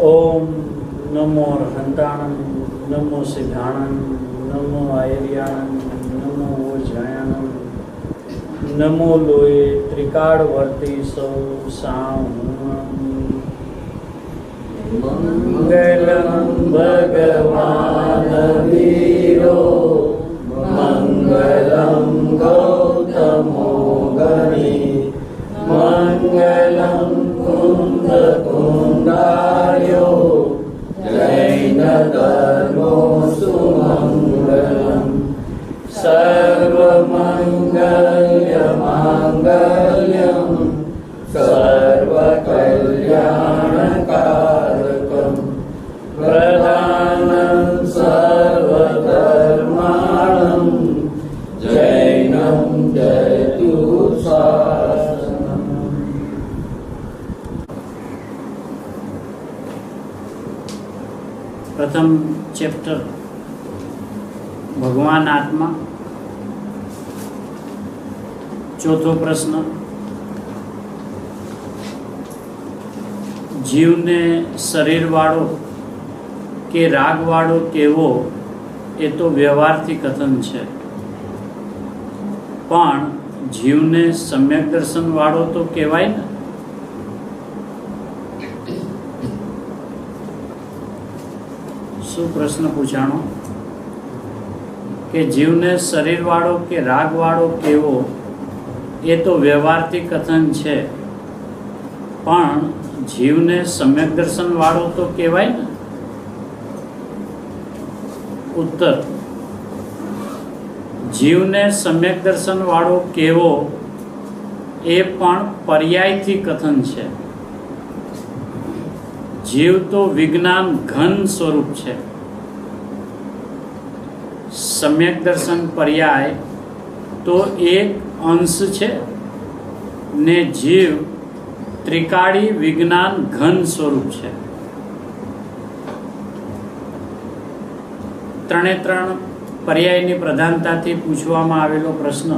ओम नमो हंताणं नमो सिद्धाणं नमो आयर्याणं नमो ओजायणं नमो लोये त्रिकाळवर्ती सौ सां मंगलम भगवान वीरो मंगलम गौतमो गणी मंगलम कुंद कुंडार्यो जैन धर्मो सुमंगलम सर्वमंगल्य मांगल्यम सर्वकल्याणकारकम प्रधानं सर्वधर्माणं जैनं जयतु शासनम्। प्रथम चैप्टर भगवान आत्मा। चौथो प्रश्न, जीवने शरीरवाळो के रागवाळो केवो ए तो व्यवहारथी कथन छे, पण जीवने सम्यक दर्शन वाळो तो कहेवाय ने। શું પ્રશ્ન પૂછાણો કે જીવને શરીરવાળો કે રાગવાળો કેવો એ તો વ્યવહારથી કથન છે, પણ જીવને સમ્યક દર્શન વાળો તો કહેવાય ને। ઉત્તર, જીવને સમ્યક દર્શન વાળો કેવો એ પણ પર્યાયથી કથન છે। जीव तो विज्ञान घन स्वरूप है। सम्यक दर्शन पर्याय तो एक अंश है ने जीव त्रिकाળી विज्ञान घन स्वरूप है। ત્રણે ત્રણ પર્યાયની પ્રધાનતાથી પૂછવામાં આવેલો પ્રશ્ન,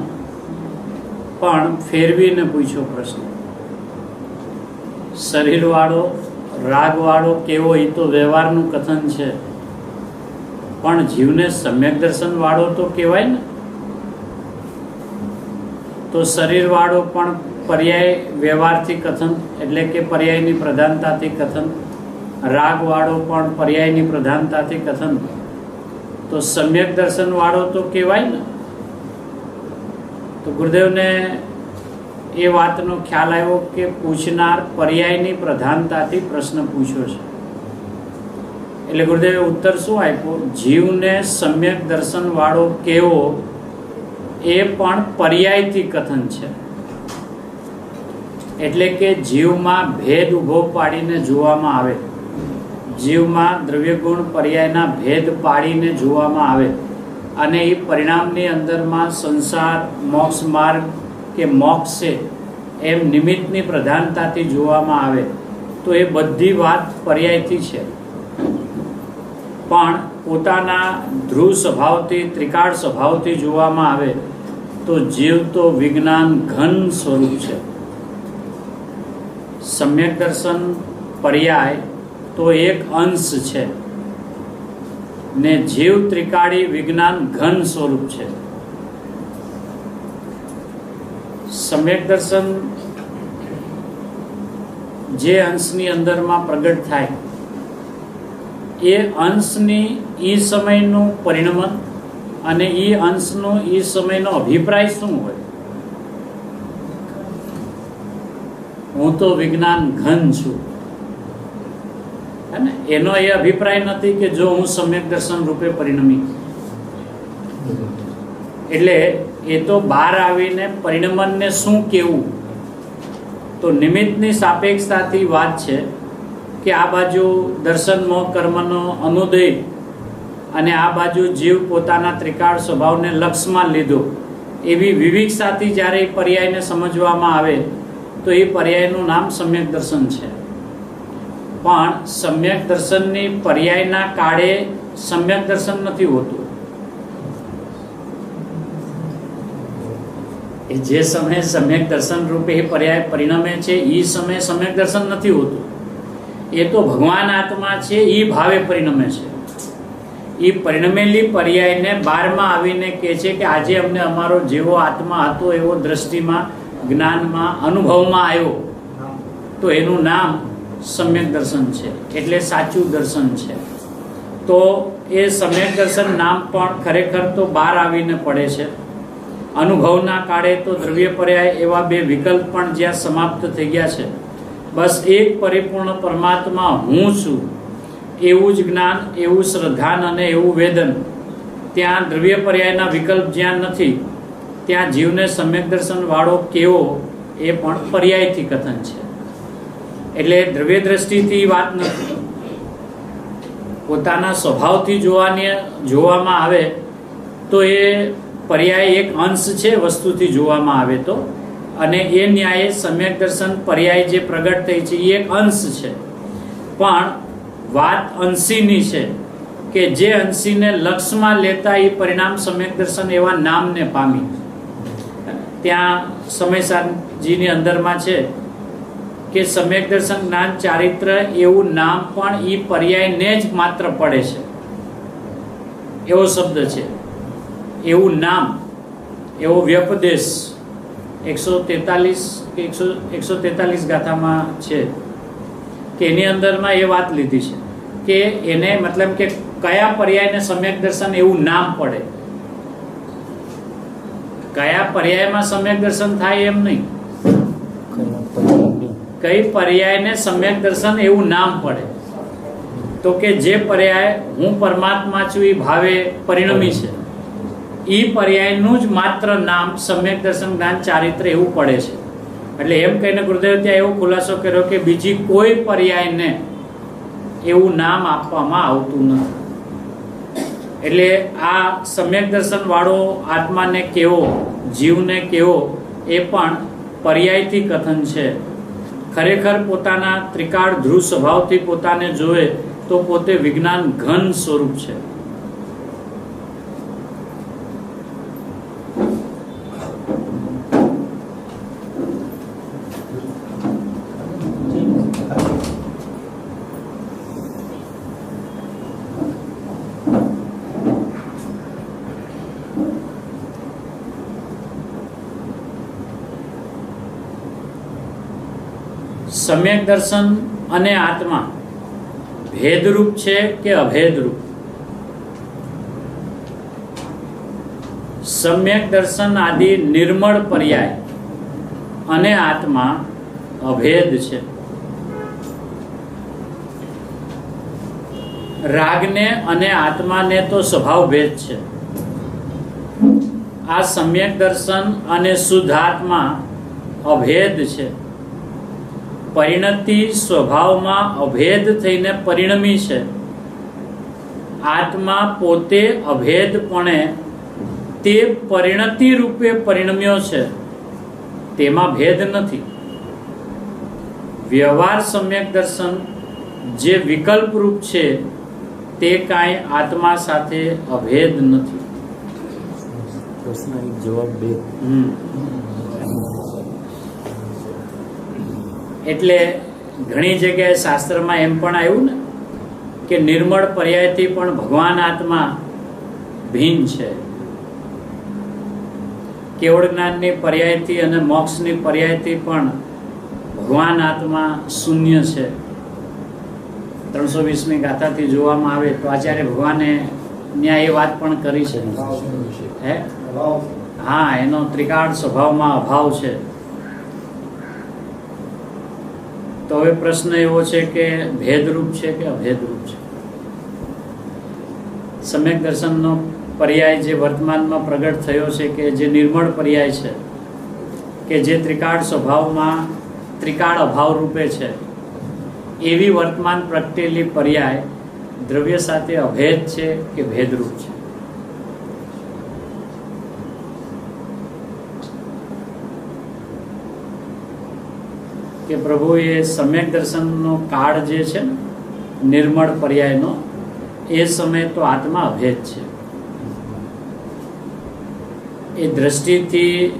પણ ફેરવીને પૂછ્યો પ્રશ્ન। શરીરવાળો રાગવાળો કેવો એ તો વ્યવહારનું કથન છે, પણ જીવને સમ્યક દર્શન વાળો તો કહેવાય ને। તો શરીરવાળો પણ પર્યાય વ્યવહારથી કથન એટલે કે પર્યાયની પ્રધાનતાથી કથન, રાગવાળો પણ પર્યાયની પ્રધાનતાથી કથન, તો સમ્યક દર્શન વાળો તો કહેવાય ને। તો ગુરુદેવને એ વાતનો ખ્યાલ આવ્યો કે પૂછનાર પર્યાયની પ્રધાનતાથી પ્રશ્ન પૂછ્યો છે, એટલે ગુરુદેવે ઉત્તર શું આપ્યો? જીવને સમ્યક દર્શન વાળો કેવો એ પણ પર્યાયથી કથન છે, એટલે કે જીવમાં ભેદ ઉભો પાડીને જોવામાં આવે, જીવમાં દ્રવ્યગુણ પર્યાયના ભેદ પાડીને જોવામાં આવે, અને એ પરિણામની અંદરમાં સંસાર, મોક્ષ માર્ગ કે મોક્ષ છે એમ નિમિત્તની પ્રધાનતાથી જોવામાં આવે, તો એ બધી વાત પર્યાયથી છે। પણ પોતાના ધ્રુવ સ્વભાવથી, ત્રિકાળ સ્વભાવથી જોવામાં આવે તો જીવ તો વિજ્ઞાન ઘન સ્વરૂપ છે। સમ્યક દર્શન પર્યાય તો એક અંશ છે ને જીવ ત્રિકાળી વિજ્ઞાન ઘન સ્વરૂપ છે। सम्यक दर्शन जे अंशनी अंदर में प्रगट थाय ए अंशनी ई समयनु परिणमन अने ई अंशनो ई समयनो अभिप्राय शुं होय? हूँ तो विज्ञान घन छूं, है ने? एनो ए अभिप्राय नथी के जो हूँ सम्यक दर्शन रूपे परिणमी, एटले એ તો બહાર આવીને પરિણમનને શું કહેવું? તો નિમિત્તની સાપેક્ષતાથી વાત છે કે આ બાજુ દર્શન મોહ કર્મનો અનુદય અને આ બાજુ જીવ પોતાના ત્રિકાળ સ્વભાવને લક્ષમાં લીધો, એવી વિવિકતાથી જ્યારે એ પર્યાયને સમજવામાં આવે તો એ પર્યાયનું નામ સમ્યક દર્શન છે। પણ સમ્યક દર્શનની પર્યાયના કાળે સમ્યક દર્શન નથી હોતું। જે સમયે સમ્યક દર્શન રૂપે એ પર્યાય પરિણમે છે એ સમયે સમ્યક દર્શન નથી હોતું। એ તો ભગવાન આત્મા છે, એ ભાવે પરિણમે છે. એ પરિણમેલી પર્યાયને 12માં આવીને કહે છે કે આજે અમને અમારો જેવો આત્મા હતો એવો દ્રષ્ટિમાં, જ્ઞાનમાં, અનુભવમાં આવ્યો, તો એનું નામ સમ્યક દર્શન છે, એટલે સાચું દર્શન છે. તો એ સમ્યક દર્શન નામ પણ ખરેખર તો 12 આવીને પડે છે. અનુભવના કાળે તો દ્રવ્ય પર્યાય એવા 2 વિકલ્પ પણ જ્યાં સમાપ્ત થઈ ગયા છે. બસ એક પરિપૂર્ણ પરમાત્મા હું છું એવું જ જ્ઞાન, એવું શ્રદ્ધાન અને એવું વેદન. ત્યાં દ્રવ્ય પર્યાયના વિકલ્પ જ્યાં નથી, ત્યાં જીવને સમ્યક દર્શન વાળો કેવો એ પણ પર્યાયથી કથન છે. એટલે દ્રવ્ય દ્રષ્ટિથી વાત નથી, પોતાના સ્વભાવથી જોવામાં આવે તો એ પર્યાય એક અંશ છે વસ્તુથી જોવામાં આવે તો. અને એ ન્યાયે સમ્યક દર્શન પર્યાય જે પ્રગટ થઈ છે એ એક અંશ છે, પણ વાત અંશીની છે કે જે અંશીને લક્ષમાં લેતા એ પરિણામ સમ્યક દર્શન એવા નામને પામી. ત્યાં સમયસારજીની અંદરમાં છે કે સમ્યક દર્શન જ્ઞાન ચારિત્ર એવું નામ પણ એ પર્યાયને જ માત્ર પડે છે, એવો શબ્દ છે. એવું નામ, એવો વ્યપદેશ 143 ગાથામાં છે કે એની અંદરમાં એ વાત લીધી છે કે એને મતલબ કે કયા પર્યાયને સમ્યક દર્શન એવું નામ પડે, કયા પર્યાયમાં સમ્યક દર્શન થાય એમ નહીં, કઈ પર્યાયને સમ્યક દર્શન એવું નામ પડે. તો કે જે પર્યાય હું પરમાત્મા છું એ ભાવે પરિણમી છે, એ પર્યાયનું જ માત્ર નામ સમ્યક દર્શન જ્ઞાન ચારિત્ર એવું પડે છે. એટલે એમ કહીને ગુરુદેવ ત્યાં એવો ખુલાસો કર્યો કે બીજી કોઈ પર્યાયને એવું નામ આપવામાં આવતું નથી. એટલે આ સમ્યક દર્શન વાળો આત્માને કેવો, જીવને કેવો, એ પણ પર્યાયથી કથન છે. ખરેખર પોતાના ત્રિકાળ ધ્રુવ સ્વભાવથી પોતાને જોવે તો પોતે વિજ્ઞાન ઘન સ્વરૂપ છે. સમ્યક દર્શન અને આત્મા ભેદરૂપ છે કે અભેદરૂપ? સમ્યક દર્શન આદિ નિર્મળ પર્યાય અને આત્મા અભેદ છે. રાગને અને આત્માને તો સ્વભાવ ભેદ છે. આ સમ્યક દર્શન અને શુદ્ધ આત્મા અભેદ છે. પરિણતિ સ્વભાવમાં અભેદ થઈને પરિણમી છે. આત્મા પોતે અભેદપણે તે પરિણતિ રૂપે પરિણમ્યો છે, તેમાં ભેદ નથી. વ્યવહાર સમ્યક દર્શન જે વિકલ્પ રૂપ છે તે કાંઈ આત્મા સાથે અભેદ નથી. પ્રશ્ન એક જવાબ બે. એટલે ઘણી જગ્યાએ શાસ્ત્રમાં એમ પણ આવ્યું ને કે નિર્મળ પર્યાયથી પણ ભગવાન આત્મા ભિન્ન છે. કેવળ જ્ઞાનની પર્યાયથી અને મોક્ષની પર્યાયથી પણ ભગવાન આત્મા શૂન્ય છે. 320મી ગાથાથી જોવામાં આવે તો આચાર્ય ભગવાને ત્યાં એ વાત પણ કરી છે. હા, એનો ત્રિકાળ સ્વભાવમાં અભાવ છે. તો હવે પ્રશ્ન એવો છે કે ભેદરૂપ છે કે અભેદરૂપ છે? સમ્યક દર્શનનો પર્યાય જે વર્તમાનમાં પ્રગટ થયો છે કે જે નિર્મળ પર્યાય છે કે જે ત્રિકાળ સ્વભાવમાં ત્રિકાળ અભાવ રૂપે છે, એવી વર્તમાન પ્રગટેલી પર્યાય દ્રવ્ય સાથે અભેદ છે કે ભેદરૂપ છે? કે પ્રભુ એ સમ્યક દર્શનનો કાળ જે છે ને નિર્મળ પર્યાયનો, એ સમય તો આત્મા અભેદ છે. એ દ્રષ્ટિથી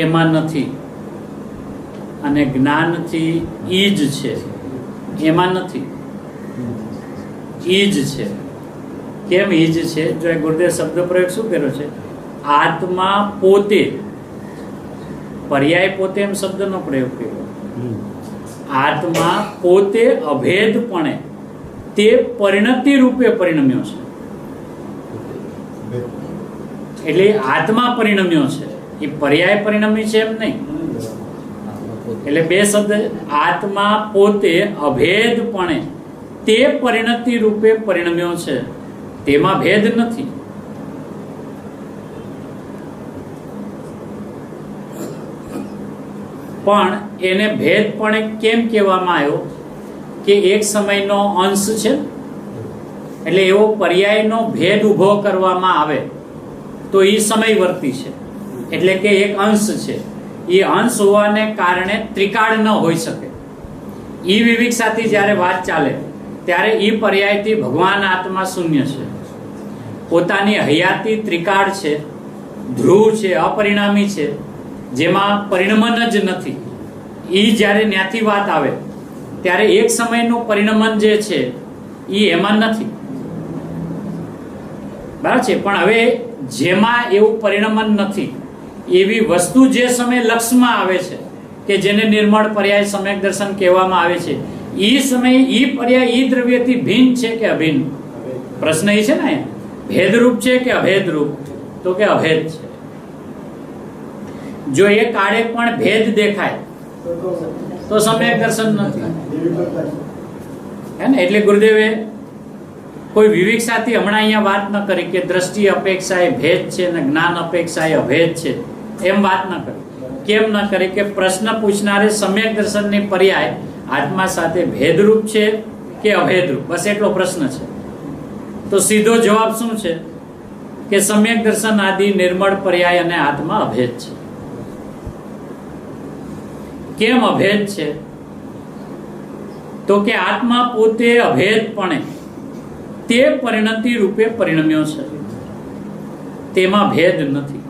એમાં નથી અને જ્ઞાનથી ઈ જ છે. એમાં નથી, ઈજ છે. કેમ ઈજ છે? જો એ ગુરુદેવ શબ્દ પ્રયોગ શું કર્યો છે? આત્મા પોતે, પર્યાય પોતે એમ શબ્દનો પ્રયોગ કર્યો. આત્મા પોતે અભેદપણે તે પરિણતિ રૂપે પરિણમ્યો છે. એટલે આત્મા પરિણમ્યો છે, એ પર્યાય પરિણમી છે એમ નહીં. એટલે બે શબ્દ, આત્મા પોતે અભેદપણે તે પરિણતિ રૂપે પરિણમ્યો છે, તેમાં ભેદ નથી. પણ એને ભેદપણે કેમ કહેવામાં આવ્યો? કે એક સમયનો અંશ છે, એટલે એવો પર્યાયનો ભેદ ઉભો કરવામાં આવે તો એ સમયવર્તી છે, એટલે કે એક અંશ છે. એ અંશ હોવાને કારણે ત્રિકાળ ન હોઈ શકે. ઈ વિવિક્તાથી જ્યારે વાત ચાલે ત્યારે ઈ પર્યાયથી ભગવાન આત્મા શૂન્ય છે, પોતાની હયાતી ત્રિકાળ છે, ધ્રુવ છે, અપરિણામી છે, જેમાં પરિણમન જ નથી. ઈ જ્યારે ત્યાંથી વાત આવે ત્યારે એક સમયનું પરિણમન જે છે ઈ એમાં નથી, બરાબર છે. પણ હવે જેમાં એવું પરિણમન નથી એવી વસ્તુ જે સમય લક્ષમાં આવે છે, કે જેને નિર્મળ પર્યાય સમ્યક દર્શન કહેવામાં આવે છે, ઈ સમય ઈ પર્યાય ઈ દ્રવ્યથી ભિન્ન છે કે અભિન્ન? પ્રશ્ન એ છે ને, ભેદરૂપ છે કે અભેદરૂપ? તો કે અભેદ છે. જો એ કાળે પણ ભેદ દેખાય તો સમ્યક દર્શન નથી, હે ને? એટલે ગુરુદેવે કોઈ વિવિક્તાથી હમણાં અહીંયા વાત ન કરી કે દ્રષ્ટિ અપેક્ષા એ ભેદ છે ને જ્ઞાન અપેક્ષા એ અભેદ છે, એમ વાત ન કરી. કેમ ન કરી? કે પ્રશ્ન પૂછનારે સમ્યક દર્શનની પર્યાય આત્મા સાથે ભેદરૂપ છે કે અભેદરૂપ, બસ એટલો પ્રશ્ન છે. તો સીધો જવાબ શું છે? કે સમ્યક દર્શન આદિ નિર્મળ પર્યાય અને આત્મા અભેદ છે. કેમ અભેદ છે? તો કે આત્મા પોતે અભેદપણે તે પરિણતિ રૂપે પરિણમ્યો છે, તેમાં ભેદ નથી.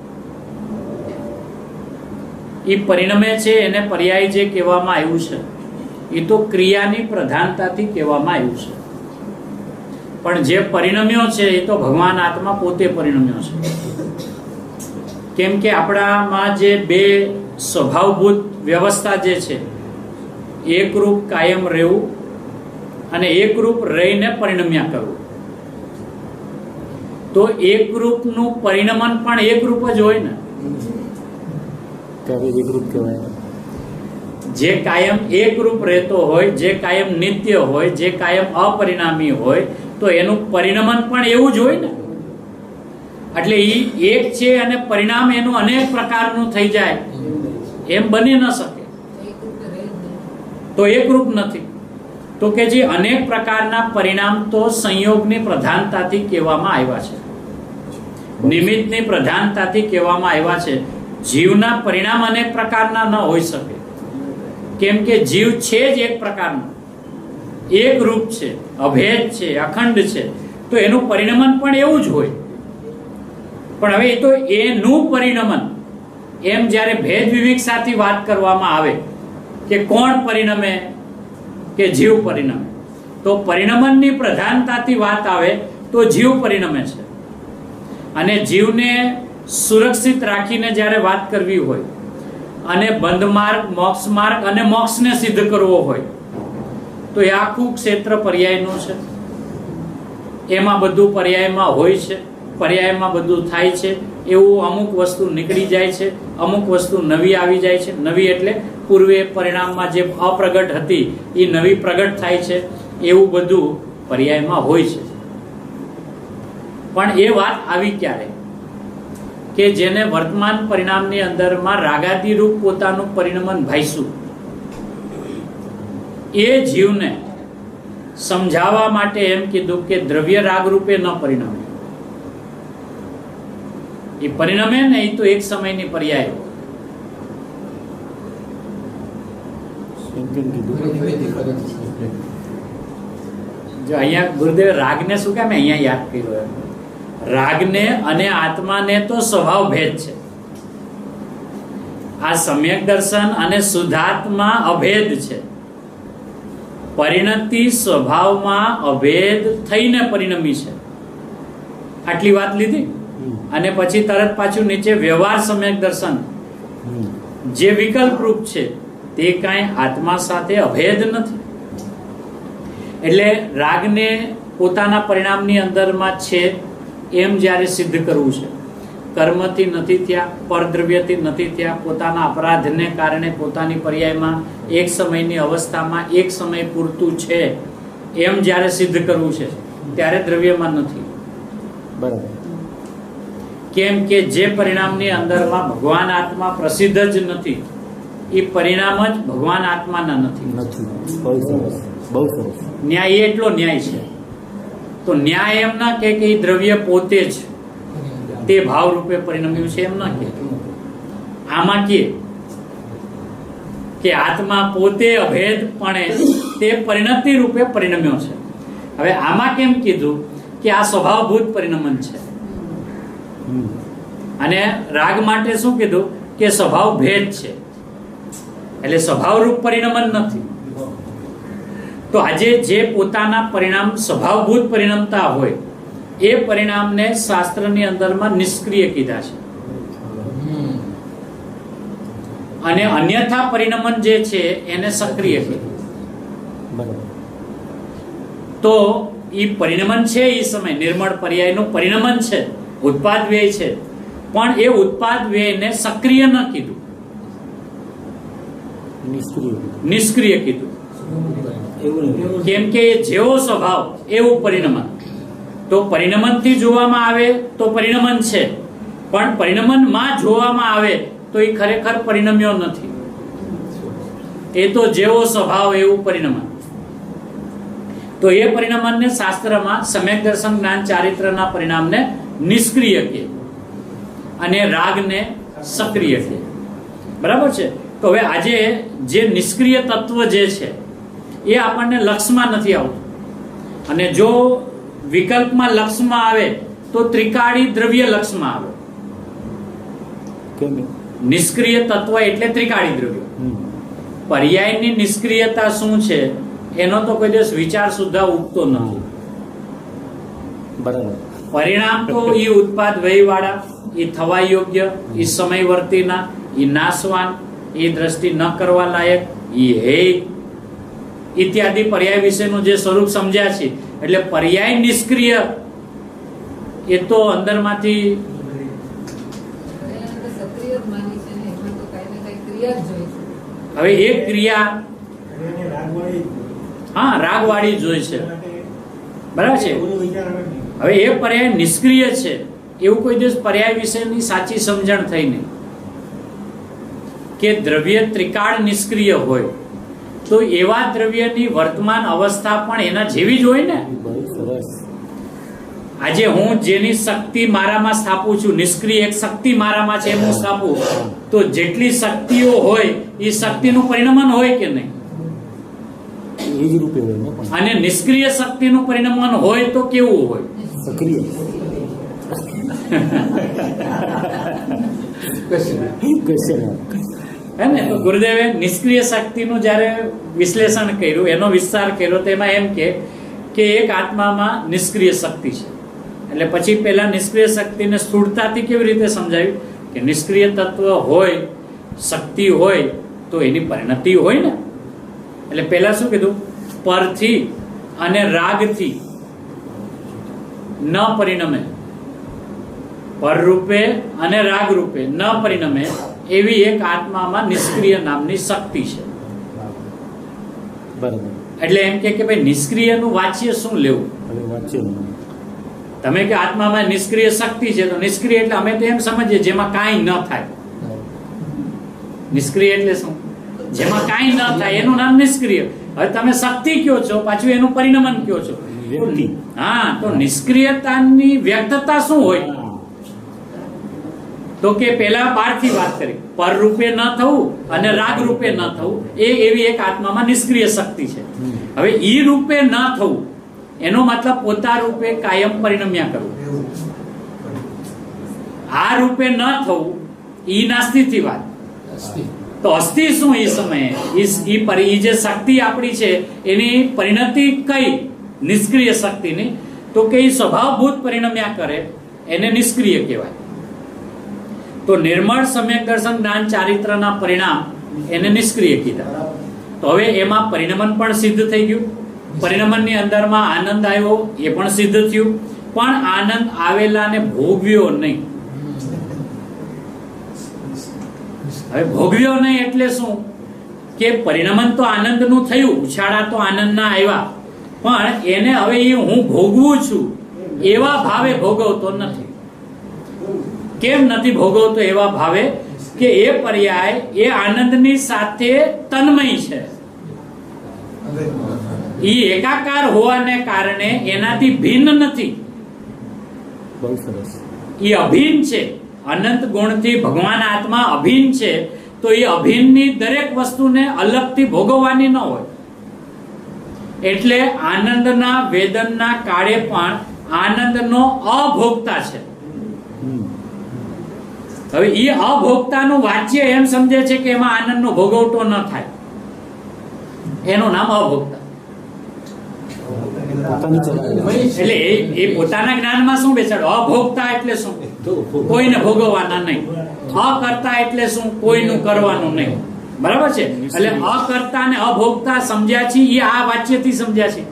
એ પરિણમે છે એને પર્યાય જે કહેવામાં આવ્યું છે એ તો ક્રિયાની પ્રધાનતાથી કહેવામાં આવ્યું છે. પણ જે પરિણમ્યો છે એ તો ભગવાન આત્મા પોતે પરિણમ્યો છે. કેમ કે આપણામાં જે બે સ્વભાવભૂત વ્યવસ્થા જે છે, એકરૂપ કાયમ રહેવું અને એકરૂપ રહીને પરિણમ્યા કરવું, તો એકરૂપનું પરિણમન પણ એકરૂપ જ હોય ને. એકરૂપ કહેવાય. જે કાયમ એકરૂપ રહેતો હોય, જે કાયમ નિત્ય હોય, જે કાયમ અપરિણામી હોય, તો એનું પરિણમન પણ એવું જ હોય ને. એટલે ઈ એક છે અને પરિણામ એનું અનેક પ્રકારનું થઈ જાય એમ બની ન શકે, તો એકરૂપ નથી. તો કે જે અનેક પ્રકારના પરિણામ તો સંયોગની પ્રધાનતાથી કહેવામાં આવ્યા છે, નિમિત્તની પ્રધાનતાથી કહેવામાં આવ્યા છે. જીવના પરિણામ અનેક પ્રકારના ન હોઈ શકે, કેમ કે જીવ છે જ એક પ્રકારનો, એક રૂપ છે, અભેદ છે, અખંડ છે, તો એનું પરિણમન પણ એવું જ હોય. પણ હવે એ તો એનું પરિણમન એમ જ્યારે ભેદ વિવિક્તાથી વાત કરવામાં આવે કે કોણ પરિણમે કે જીવ પરિણમે, તો પરિણમનની પ્રધાનતાથી વાત આવે તો જીવ પરિણમે છે. અને જીવને સુરક્ષિત રાખીને જ્યારે વાત કરવી હોય અને બંધ માર્ગ, મોક્ષ માર્ગ અને મોક્ષને સિદ્ધ કરવો હોય તો એ આખું ક્ષેત્ર પર્યાયનું છે. એમાં બધું પર્યાયમાં હોય છે, પર્યાયમાં બધું થાય છે. એવું અમુક વસ્તુ નીકળી જાય છે, અમુક વસ્તુ નવી આવી જાય છે. નવી એટલે પૂર્વે પરિણામમાં જે અપ્રગટ હતી એ નવી પ્રગટ થાય છે, એવું બધું પર્યાયમાં હોય છે. પણ એ વાત આવી ક્યારે કે જેને વર્તમાન પરિણામની અંદરમાં રાગાદી રૂપ પોતાનું પરિણમન ભાઈશું, એ જીવને સમજાવવા માટે એમ કીધું કે દ્રવ્ય રાગ રૂપે ન પરિણમે. એ પરિણમે ને એ તો એક સમયની પર્યાય. જો અહીંયા ગુરુદેવ રાગને શું કામ અહીંયા યાદ કર્યો? રાગને અને આત્માને તો સ્વભાવ ભેદ છે. આ સમ્યક દર્શન અને શુદ્ધાત્મા અભેદ છે. પરિણતિ સ્વભાવમાં અભેદ થઈને પરિણમી છે, આટલી વાત લીધી. અને પછી તરત પાછું નીચે વ્યવહાર સમ્યક દર્શન, જે વિકલ્પ રૂપ છે તે કાંઈ આત્મા સાથે અભેદ નથી. એટલે રાગને પોતાના પરિણામની અંદરમાં છે એમ જ્યારે સિદ્ધ કરવું છે, કર્મથી નથી થયા, પરદ્રવ્યથી નથી થયા, પોતાના અપરાધને કારણે પોતાની પર્યાયમાં એક સમયની અવસ્થામાં એક સમય પૂરતું છે એમ જ્યારે સિદ્ધ કરવું છે ત્યારે દ્રવ્યમાં નથી. બરાબર. કેમ કે જે પરિણામની અંદરમાં ભગવાન આત્મા પ્રસિદ્ધ જ નથી, એ પરિણામ જ ભગવાન આત્માના નથી. બહુ સરસ, બહુ સરસ. ન્યાય એટલો ન્યાય છે. તો ન્યાય એમ ના કે એ દ્રવ્ય પોતે જ તે ભાવ રૂપે પરિણમ્યું છે એમ ના કે. આમાં કે આત્મા પોતે અભેદપણે તે પરિણતિ રૂપે પરિણમ્યો છે. હવે આમાં કેમ કીધું કે આ સ્વભાવભૂત પરિણમન છે, અને રાગ માટે શું કીધું કે સ્વભાવ ભેદ છે, એટલે સ્વભાવરૂપ પરિણમન નથી. તો આજે જે પોતાના પરિણામ સ્વભાવભૂત પરિણમતા હોય એ પરિણામને શાસ્ત્રની અંદરમાં નિષ્ક્રિય કીધા છે, અને અન્યથા પરિણમન જે છે એને સક્રિય કીધું. તો એ પરિણમન છે, એ સમય નિર્મળ પર્યાયનું પરિણમન છે, ઉત્પાદ વ્યય છે, પણ એ ઉત્પાદ વ્યયને સક્રિય ન કીધું, નિષ્ક્રિય કીધું. કેમ કે જેવો સ્વભાવ એવું પરિણમન. તો પરિણમનથી જોવામાં આવે તો પરિણમન છે, પણ પરિણમનમાં જોવામાં આવે તો એ ખરેખર પરિણમ્યો નથી. એ તો જેવો સ્વભાવ એવું પરિણમન. તો એ પરિણમનને શાસ્ત્રમાં સમ્યક દર્શન જ્ઞાન ચારિત્રના પરિણામને નિષ્ક્રિય કહે અને રાગને સક્રિય કહે. બરાબર છે. તો હવે આજે જે નિષ્ક્રિય તત્વ જે છે એ આપણને લક્ષમાં નથી આવતું, અને જો વિકલ્પમાં લક્ષમાં આવે તો ત્રિકાળી દ્રવ્ય લક્ષમાં આવે. નિષ્ક્રિય તત્વ એટલે ત્રિકાળી દ્રવ્ય. પર્યાયની નિષ્ક્રિયતા શું છે એનો તો કોઈ દિવસ વિચાર સુદ્ધા ઉગતો નથી. બરાબર. પરિણામ તો એ ઉત્પાદ વહીવાળા, એ થવા યોગ્ય, એ સમયવર્તીના, એ નાશવાન, એ દ્રષ્ટિ ન કરવા લાયક, એ હે ઇત્યાદિ પર્યાય વિશેનું જે સ્વરૂપ સમજ્યા છે. એટલે પર્યાય નિષ્ક્રિય એ તો અંદરમાંથી હવે એક ક્રિયા રાગવાળી જોઈ છે. બરાબર છે. હવે એ પર્યાય નિષ્ક્રિય છે એવું કોઈ દિવસ પર્યાય વિશેની સાચી સમજણ થઈ નહીં. કે દ્રવ્ય ત્રિકાળ નિષ્ક્રિય હોય તો એવા દ્રવ્યની વર્તમાન અવસ્થા પણ એના જેવી જ હોય ને. આજે હું જેની શક્તિ મારામાં સ્થાપું છું, નિષ્ક્રિય એક શક્તિ મારામાં છે હું સ્થાપું, તો જેટલી શક્તિઓ હોય એ શક્તિનું પરિણમન હોય કે નહીં? એ જ રૂપે હોય ને. અને નિષ્ક્રિય શક્તિનું પરિણમન હોય તો કેવું હોય? સક્રિય. હે ને? તો ગુરુદેવે નિષ્ક્રિય શક્તિનું જ્યારે વિશ્લેષણ કર્યું, એનો વિસ્તાર કર્યો, તો એમાં એમ કે એક આત્મામાં નિષ્ક્રિય શક્તિ છે. એટલે પછી પહેલા નિષ્ક્રિય શક્તિને સ્થૂળતાથી કેવી રીતે સમજાવ્યું કે નિષ્ક્રિય તત્વ હોય, શક્તિ હોય તો એની પરિણતિ હોય ને. એટલે પહેલા શું કીધું? પરથી અને રાગથી ન પરિણમે, પર રૂપે અને રાગ રૂપે ન પરિણમે એવી એક આત્મામાં નિષ્ક્રિય નામની શક્તિ છે. બરાબર. એટલે એમ કે ભાઈ નિષ્ક્રિયનું વાચ્ય શું લેવું? તમે કે આત્મામાં નિષ્ક્રિય શક્તિ છે, તો નિષ્ક્રિય એટલે અમે તો એમ સમજીએ જેમાં કાંઈ ન થાય. નિષ્ક્રિય એટલે શું? જેમાં કાંઈ ન થાય એનું નામ નિષ્ક્રિય. હવે તમે શક્તિ કયો છો, પાછું એનું પરિણમન કયો છો. હા, તો નિષ્ક્રિયતાની વ્યક્તતા શું હોય? તો કે પેલા બહારથી વાત કરી, પર રૂપે ન થવું અને રાગ રૂપે ન થવું, એ એવી એક આત્મામાં નિષ્ક્રિય શક્તિ છે. હવે ઈ રૂપે ન થવું એનો મતલબ પોતા રૂપે કાયમ પરિણમ્યા કરવું. આ રૂપે ન થવું ઈ નાસ્તિથી વાત. તો અસ્થિ શું એ સમયે એ જે શક્તિ આપણી છે એની પરિણતિ કઈ નિષ્ક્રિય શક્તિની, તો કે એ સ્વભાવભૂત પરિણમ્યા કરે એને નિષ્ક્રિય કહેવાય. તો નિર્મળ સમ્યક દર્શન જ્ઞાન ચારિત્રના પરિણામ એને નિષ્ક્રિય કીધા. તો હવે એમાં પરિણમન પણ સિદ્ધ થઈ ગયું. પરિણમનની અંદરમાં આનંદ આવ્યો એ પણ સિદ્ધ થયું, પણ આનંદ આવેલાને ભોગવ્યો નહીં. હવે ભોગવ્યો નહીં એટલે શું કે પરિણમન તો આનંદનું થયું, ઉછાળા તો આનંદના આવ્યા, પણ એને હવે એ હું ભોગવું છું એવા ભાવે ભોગવતો નથી. કેમ નથી ભોગવતો એવા ભાવે? કે એ પર્યાય એ આનંદની સાથે તન્મય છે. એ એકાકાર હોવાને કારણે એનાથી ભિન્ન નથી, બહુ સરસ. એ અભિન્ન છે. અનંત ગુણથી ભગવાન આત્મા અભિન્ન છે, તો એ અભિન્નની દરેક વસ્તુને અલગથી ભોગવવાની ન હોય. એટલે આનંદના વેદનના કાળે પણ આનંદનો અભોગતા છે. હવે એ અભોગતાનું વાચ્ય એમ સમજે છે કે એમાં આનંદનો ભોગવટો ન થાય, એનું નામ અભોગતા. એટલે એ પોતાના જ્ઞાનમાં શું બેસાડો? અભોગતા એટલે શું? કોઈને ભોગવવાના નહીં. અકર્તા એટલે શું? કોઈનું કરવાનું નહીં. બરાબર છે? એટલે અકર્તા ને અભોગતા સમજ્યા છે એ આ વાક્યથી સમજ્યા છે.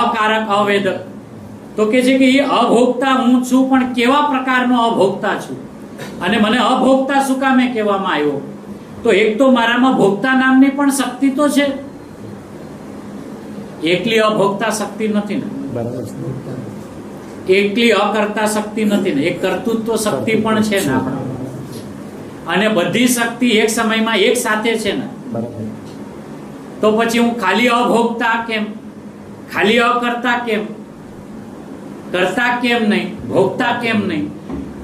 અકારક અવેદક તો કે છે કે એ અભોગતા હું છું, પણ કેવા પ્રકારનો અભોગતા છું અને મને અભોગતા શું કામે કહેવામાં આવ્યો? તો એક તો મારામાં ભોગતા નામની પણ શક્તિ તો છે, એકલી અભોગતા શક્તિ નથી ને, એકલી અકર્તા શક્તિ નથી ને, એક કર્તૃત્વ શક્તિ પણ છે ને આપણા. અને બધી શક્તિ એક સમયમાં એક સાથે છે ને, તો પછી હું ખાલી અભોગતા કેમ? ખાલી અકર્તા કેમ? કરતા કેમ નહીં? ભોગતા કેમ નહીં?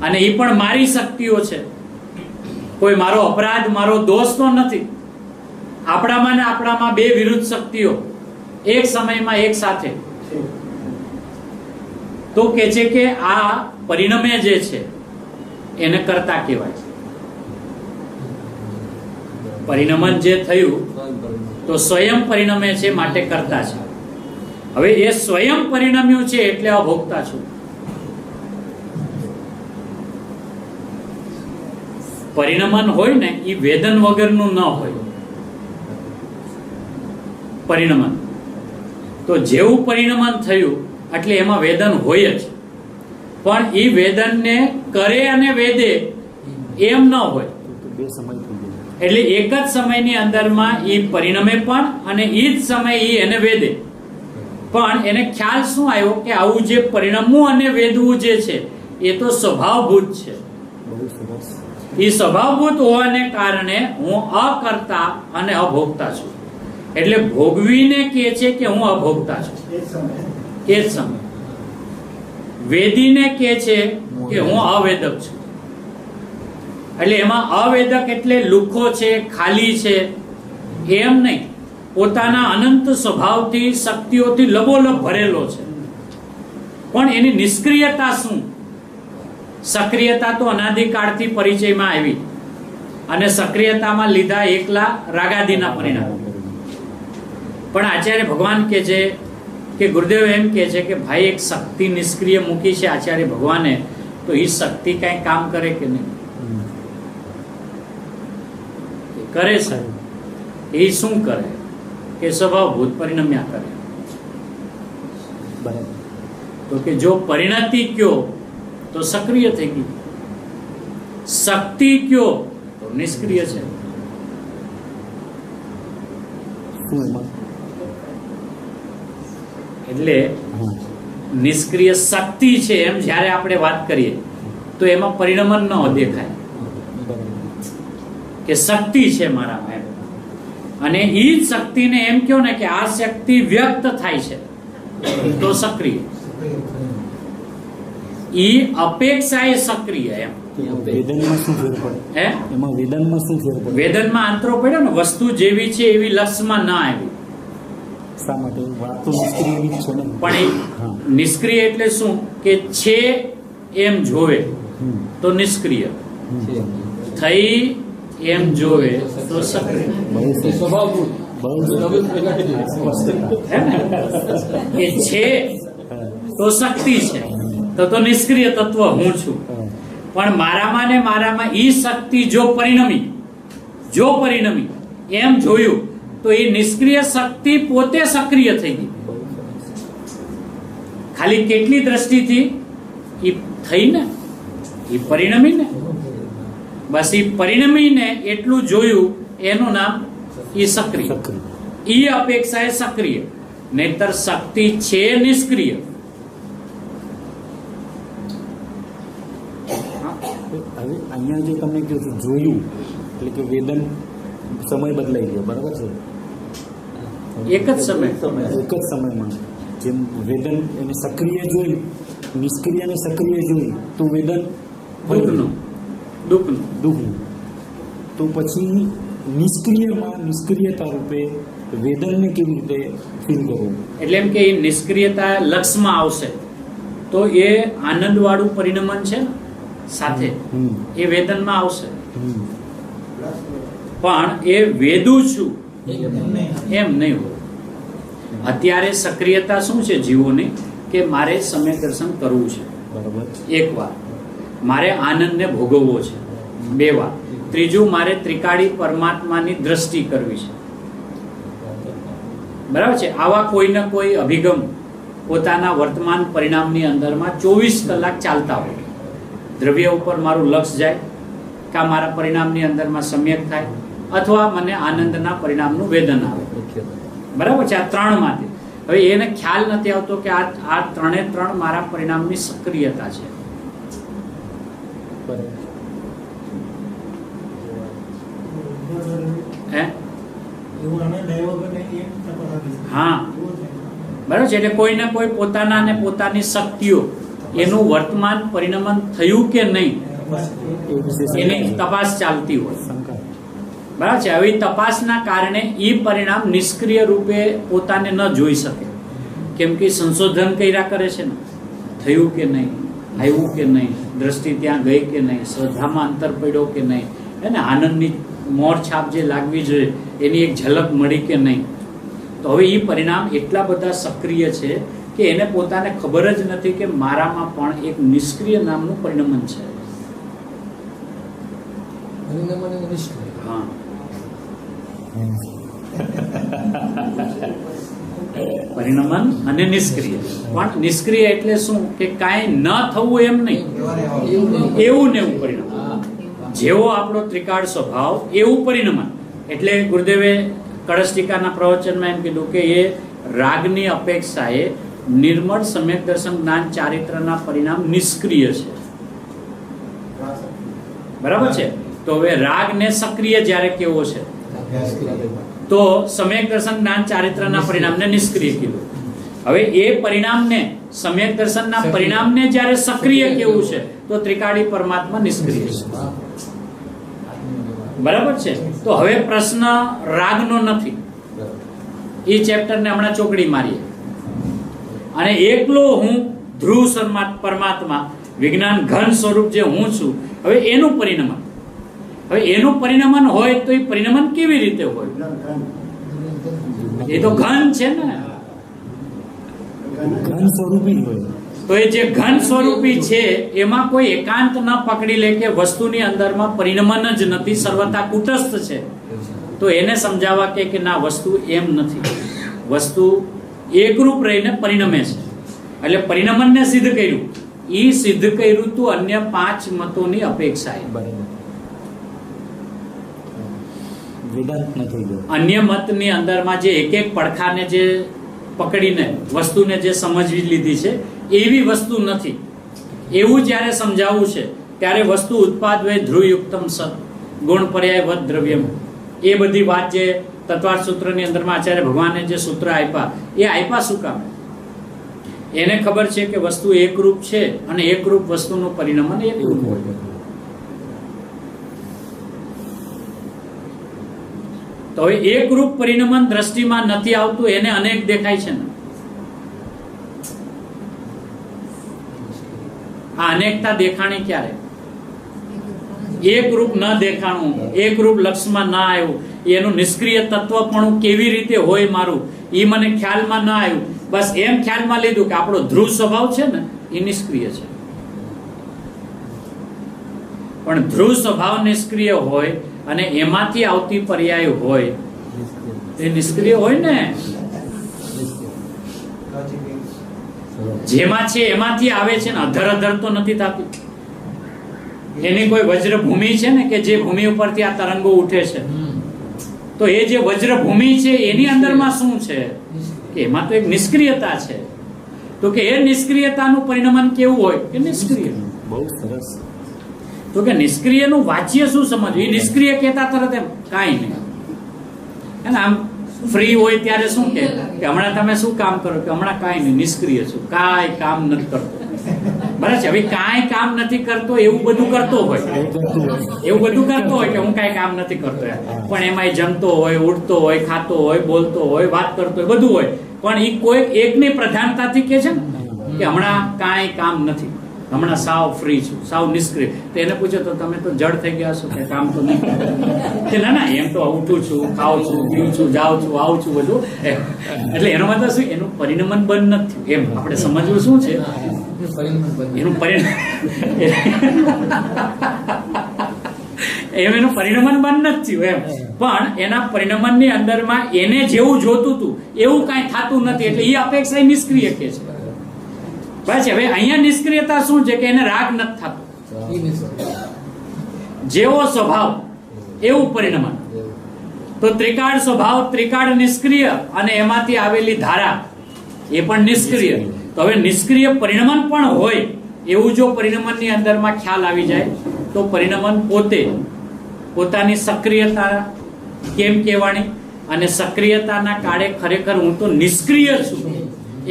અને એ પણ મારી શક્તિઓ છે. કોઈ મારો અપરાધ, મારો દોષ તો નથી. આપણામાં ને આપણામાં બે વિરુદ્ધ શક્તિઓ એક સમયમાં એક સાથે. તો કે છે કે આ પરિણમે જે છે એને કરતા કહેવાય. પરિણમન જે થયું તો સ્વયં પરિણમે છે, માટે કરતા છે. હવે એ સ્વયં પરિણમ્યું છે એટલે અભોગતા છું. પરિણમન હોય ને એ વેદન વગરનું ન હોય. પરિણમન તો જેવું પરિણમન થયું એટલે એમાં વેદન હોય જ, પણ એ વેદનને કરે અને વેદે એમ ન હોય. એટલે એક જ સમયની અંદરમાં એ પરિણમે પણ અને એ જ સમય એને વેદે. પણ એને ખ્યાલ શું આવ્યો કે આવું જે પરિણમવું અને વેદવું જે છે એ તો સ્વભાવભૂત છે. એ સ્વભાવભૂત હોવાને કારણે હું અકર્તા અને અભોગતા છું. એટલે ભોગવીને કહે છે કે હું અભોગતા છું એ જ સમય. વેદીને કહે છે કે હું અવેદક છું. એટલે એમાં અવેદક એટલે લુખો છે, ખાલી છે એમ નહીં, પોતાના અનંત સ્વભાવથી શક્તિઓથી લબોલબ ભરેલો છે. પણ એની નિષ્ક્રિયતા શું? સક્રિયતા તો અનાદિકાળથી પરિચયમાં આવી અને સક્રિયતામાં લીધા એકલા રાગાદિના પરિણામ. પણ આચાર્ય ભગવાન કહે છે કે ગુરુદેવ એમ કહે છે કે ભાઈ એક શક્તિ નિષ્ક્રિય મૂકી છે આચાર્ય ભગવાને, તો એ શક્તિ કઈ કામ કરે કે નહીં? કરે છે. એ શું કરે? કે સ્વભાવભૂત પરિણમ્યા કરે. તો કે જો પરિણતિ કયો તો સક્રિય થઈ ગઈ, શક્તિ કયો તો નિષ્ક્રિય છે. એટલે નિષ્ક્રિય શક્તિ છે એમ જ્યારે આપણે વાત કરીએ તો એમાં પરિણમન ન દેખાય કે શક્તિ છે મારામાં એમ. અને એ જ શક્તિને એમ કહો ને કે આ શક્તિ વ્યક્ત થાય છે તો સક્રિય. એ અપેક્ષા એ સક્રિય એમ. વેદનમાં શું ફેર પડે? હે? એમાં વેદનમાં શું ફેર પડે? વેદનમાં આંતરો પડ્યો ને, વસ્તુ જેવી છે એવી લક્ષમાં ના આવી. શા માટે? વાત તો નિષ્ક્રિય જ છે ને. પણ એ નિષ્ક્રિય એટલે શું કે છે એમ જોવે તો નિષ્ક્રિય થઈ એમ જોવે તો સક્રિય. બહુ સરસ. બહુ સરસ. હે ને? એ છે તો શક્તિ છે, તો નિષ્ક્રિય તત્વ હું છું. પણ મારામાં ને મારામાં ઈ શક્તિ જો પરિણમી એમ જોયું તો એ નિષ્ક્રિય શક્તિ પોતે સક્રિય થઈ ગઈ. ખાલી કેટલી દ્રષ્ટિથી ઈ થઈ ને, ઈ પરિણમી ને, બસ ઈ પરિણમીને એટલું જોયું એનું નામ ઈ સક્રિય. ઈ અપેક્ષાએ સક્રિય, નહીતર શક્તિ છે નિષ્ક્રિય. હવે અહીંયા જે તમને કહ્યું છું જોયું એટલે કે વેદન સમય બદલાઈ ગયો, બરાબર છે? એક જ સમય એક જ સમયમાં જેમ વેદન એને સક્રિય જોયું, નિષ્ક્રિય અને સક્રિય જોયું તો વેદન દુઃખનું. તો પછી નિષ્ક્રિયતા રૂપે વેદનને કેવી રીતે ફીલ કરવું? એટલે એમ કે એ નિષ્ક્રિયતા લક્ષમાં આવશે તો એ આનંદ વાળું પરિણમન છે ને સાથે એ વેદનમાં આવશે. પણ એ વેદું છું એમ નહીં હોય. અત્યારે સક્રિયતા શું છે જીવોની કે મારે સમ્ય દર્શન કરવું છે, બરાબર, એક વાર મારે આનંદને ભોગવવો છે, બે વાર, ત્રીજું મારે ત્રિકાળી પરમાત્માની દ્રષ્ટિ કરવી છે. બરાબર છે? આવા કોઈને કોઈ અભિગમ પોતાના વર્તમાન પરિણામની અંદરમાં 24 કલાક ચાલતા હોય. દ્રવ્ય ઉપર મારું લક્ષ જાય, કા મારા પરિણામની અંદરમાં સમ્યક થાય, અથવા મને આનંદના પરિણામનું વેદન આવે. બરાબર છે? આ ત્રણમાંથી હવે એને ખ્યાલ નથી આવતો કે આ ત્રણે ત્રણ મારા પરિણામની સક્રિયતા છે. હા, બરાબર છે. એટલે કોઈને કોઈ પોતાના ને પોતાની શક્તિઓ એનું વર્તમાન પરિણમન થયું કે નહીં એની તપાસ ચાલતી હોય. બરાબર છે? હવે તપાસના કારણે એ પરિણામ નિષ્ક્રિય રૂપે પોતાને ન જોઈ શકે, કેમ કે સંશોધન કર્યા કરે છે ને, થયું કે નહીં, આવ્યું કે નહીં, દ્રષ્ટિ ત્યાં ગઈ કે નહીં, શ્રદ્ધામાં અંતર પડ્યો કે નહીં, એને આનંદની મોર છાપ જે લાગવી જોઈએ એની એક ઝલક મળી કે નહીં. તો હવે એ પરિણામ એટલા બધા સક્રિય છે કે એને પોતાને ખબર જ નથી કે મારામાં પણ એક નિષ્ક્રિય નામનું પરિણમન છે. હા, પરિણમન અને નિષ્ક્રિય. પણ નિષ્ક્રિય એટલે શું કે કાંઈ ન થવું એમ નહીં, એવું ને એવું પરિણામ. જેવો આપણો ત્રિકાળ સ્વભાવ એવું પરિણમન. એટલે ગુરુદેવે કળશ ટીકાના પ્રવચનમાં એમ કીધું કે એ રાગની અપેક્ષાએ નિર્મળ સમ્યક દર્શન જ્ઞાન ચારિત્રના પરિણામ નિષ્ક્રિય છે. બરાબર છે? તો હવે રાગને સક્રિય જ્યારે કેવો છે તો સમ્યક દર્શન જ્ઞાન ચારિત્રના પરિણામને નિષ્ક્રિય કીધું. હવે એ પરિણામને સમ્યક દર્શનના પરિણામને જ્યારે સક્રિય કેવું છે તો ત્રિકાળી પરમાત્મા નિષ્ક્રિય છે. બરાબર છે? તો હવે પ્રશ્ન રાગનો નથી. એ ચેપ્ટરને હમણાં ચોકડી મારીએ અને એકલો હું ધ્રુવ પરમાત્મા વિજ્ઞાન ઘન સ્વરૂપ જે હું છું, હવે એનું પરિણમન. હવે એનું પરિણમન હોય તો એ પરિણમન કેવી રીતે હોય? એ તો ઘન છે ને, ઘન સ્વરૂપી હોય. તો એ જે ઘન સ્વરૂપી છે એમાં કોઈ એકાંત ન પકડી લે કે વસ્તુની અંદરમાં પરિણમન જ નથી, સર્વતા કુટસ્થ છે, તો એને સમજાવવા કે ના, વસ્તુ એમ નથી. વસ્તુ એકરૂપ રહીને પરિણમે છે. એટલે પરિણમનને સિદ્ધ કર્યું. એ સિદ્ધ કર્યું તું અન્ય 5 મતોની અપેક્ષાએ. અન્ય મતની અંદરમાં જે એક એક પડખાને જે પકડીને વસ્તુને જે સમજવી લીધી છે એવી વસ્તુ નથી. એવું જ્યારે સમજાવવું છે ત્યારે વસ્તુ ઉત્પાદ વે ધ્રુવયુક્તમ સત ગુણ પર્યાય વદ દ્રવ્યમ, એ બધી વાત જે તત્વાર્થ સૂત્રની અંદરમાં આચાર્ય ભગવાને જે સૂત્ર આપ્યા એ આપ્યા શું કામ? એને ખબર છે કે વસ્તુ એકરૂપ છે અને એકરૂપ વસ્તુનું પરિણમન એકરૂપ હોય. તો હવે એકરૂપ પરિણમન દ્રષ્ટિમાં નથી આવતું, એને અનેક દેખાય છે ને. આ અનેકતા દેખાણી ક્યારે? એક રૂપ ન દેખાણું, એક રૂપ લક્ષમાં ના આવ્યું, એનું નિષ્ક્રિય તત્વપણું કેવી રીતે હોય મારું એ મને ખ્યાલમાં ના આવ્યું. બસ એમ ખ્યાલમાં લીધું કે આપણો ધ્રુવ સ્વભાવ છે ને એ નિષ્ક્રિય છે. પણ ધ્રુવ સ્વભાવ નિષ્ક્રિય હોય અને એમાંથી આવતી પર્યાય હોય એ નિષ્ક્રિય હોય ને. જેમાં છે એમાંથી આવે છે ને, અધર અધર તો નથી થતી. એની કોઈ વજ્ર ભૂમિ છે ને કે જે ભૂમિ ઉપરથી આ તરંગો ઉઠે છે, તો એ જે વજ્ર ભૂમિ છે એની અંદરમાં શું છે કે એમાં તો એક નિષ્ક્રિયતા છે. તો કે એ નિષ્ક્રિયતાનું પરિણમન કેવું હોય કે નિષ્ક્રિય. બહુ સરસ. તો કે નિષ્ક્રિયનું વાચ્ય શું સમજવું? એ નિષ્ક્રિય કહેતા તરત એમ કાંઈ નહીં. હે ને, આમ ફ્રી હોય ત્યારે શું કે હમણાં તમે શું કામ કરો? કે હમણાં કાંઈ નહીં, નિષ્ક્રિય છું, કાંઈ કામ નથી કરતો. બરાબર છે. હવે કાંઈ કામ નથી કરતો એવું બધું કરતો હોય, એવું બધું કરતો હોય કે હું કાંઈ કામ નથી કરતો, પણ એમાં જમતો હોય, ઉઠતો હોય, ખાતો હોય, બોલતો હોય, વાત કરતો હોય, બધું હોય, પણ એ કોઈ એકની પ્રધાનતાથી કે છે ને કે હમણાં કાંઈ કામ નથી, હમણાં સાવ ફ્રી છું, સાવ નિષ્ક્રિય. તો એને પૂછો તો તમે તો જડ થઈ ગયા છો કે કામ તો નહીં કે ના ના એમ તો ઉઠું છું, ખાઉં છું, પીઉં છું, જાઉં છું, આવું છું, બધું. એટલે એનો મતલબ શું? એનું પરિણમન બંધ નથી થયું. એમ આપણે સમજવું શું છે એનું એનું પરિણમન બંધ નથી થયું એમ. પણ એના પરિણમનની અંદરમાં એને જેવું જોતું હતું એવું કાંઈ થતું નથી, એટલે એ અપેક્ષા નિષ્ક્રિય કે છે. બસ હવે અહીંયા નિષ્ક્રિયતા શું છે કે એને રાગ નથી થતો. જેવો સ્વભાવ એવું પરિણમન. તો ત્રિકાળ સ્વભાવ, ત્રિકાળ નિષ્ક્રિય અને એમાંથી આવેલી ધારા એ પણ નિષ્ક્રિય. તો હવે નિષ્ક્રિય પરિણમન પણ હોય એવું જો પરિણમનની અંદરમાં ખ્યાલ આવી જાય તો પરિણમન પોતે પોતાની સક્રિયતા કેમ કહેવાણી અને સક્રિયતાના કાળે ખરેખર હું તો નિષ્ક્રિય છું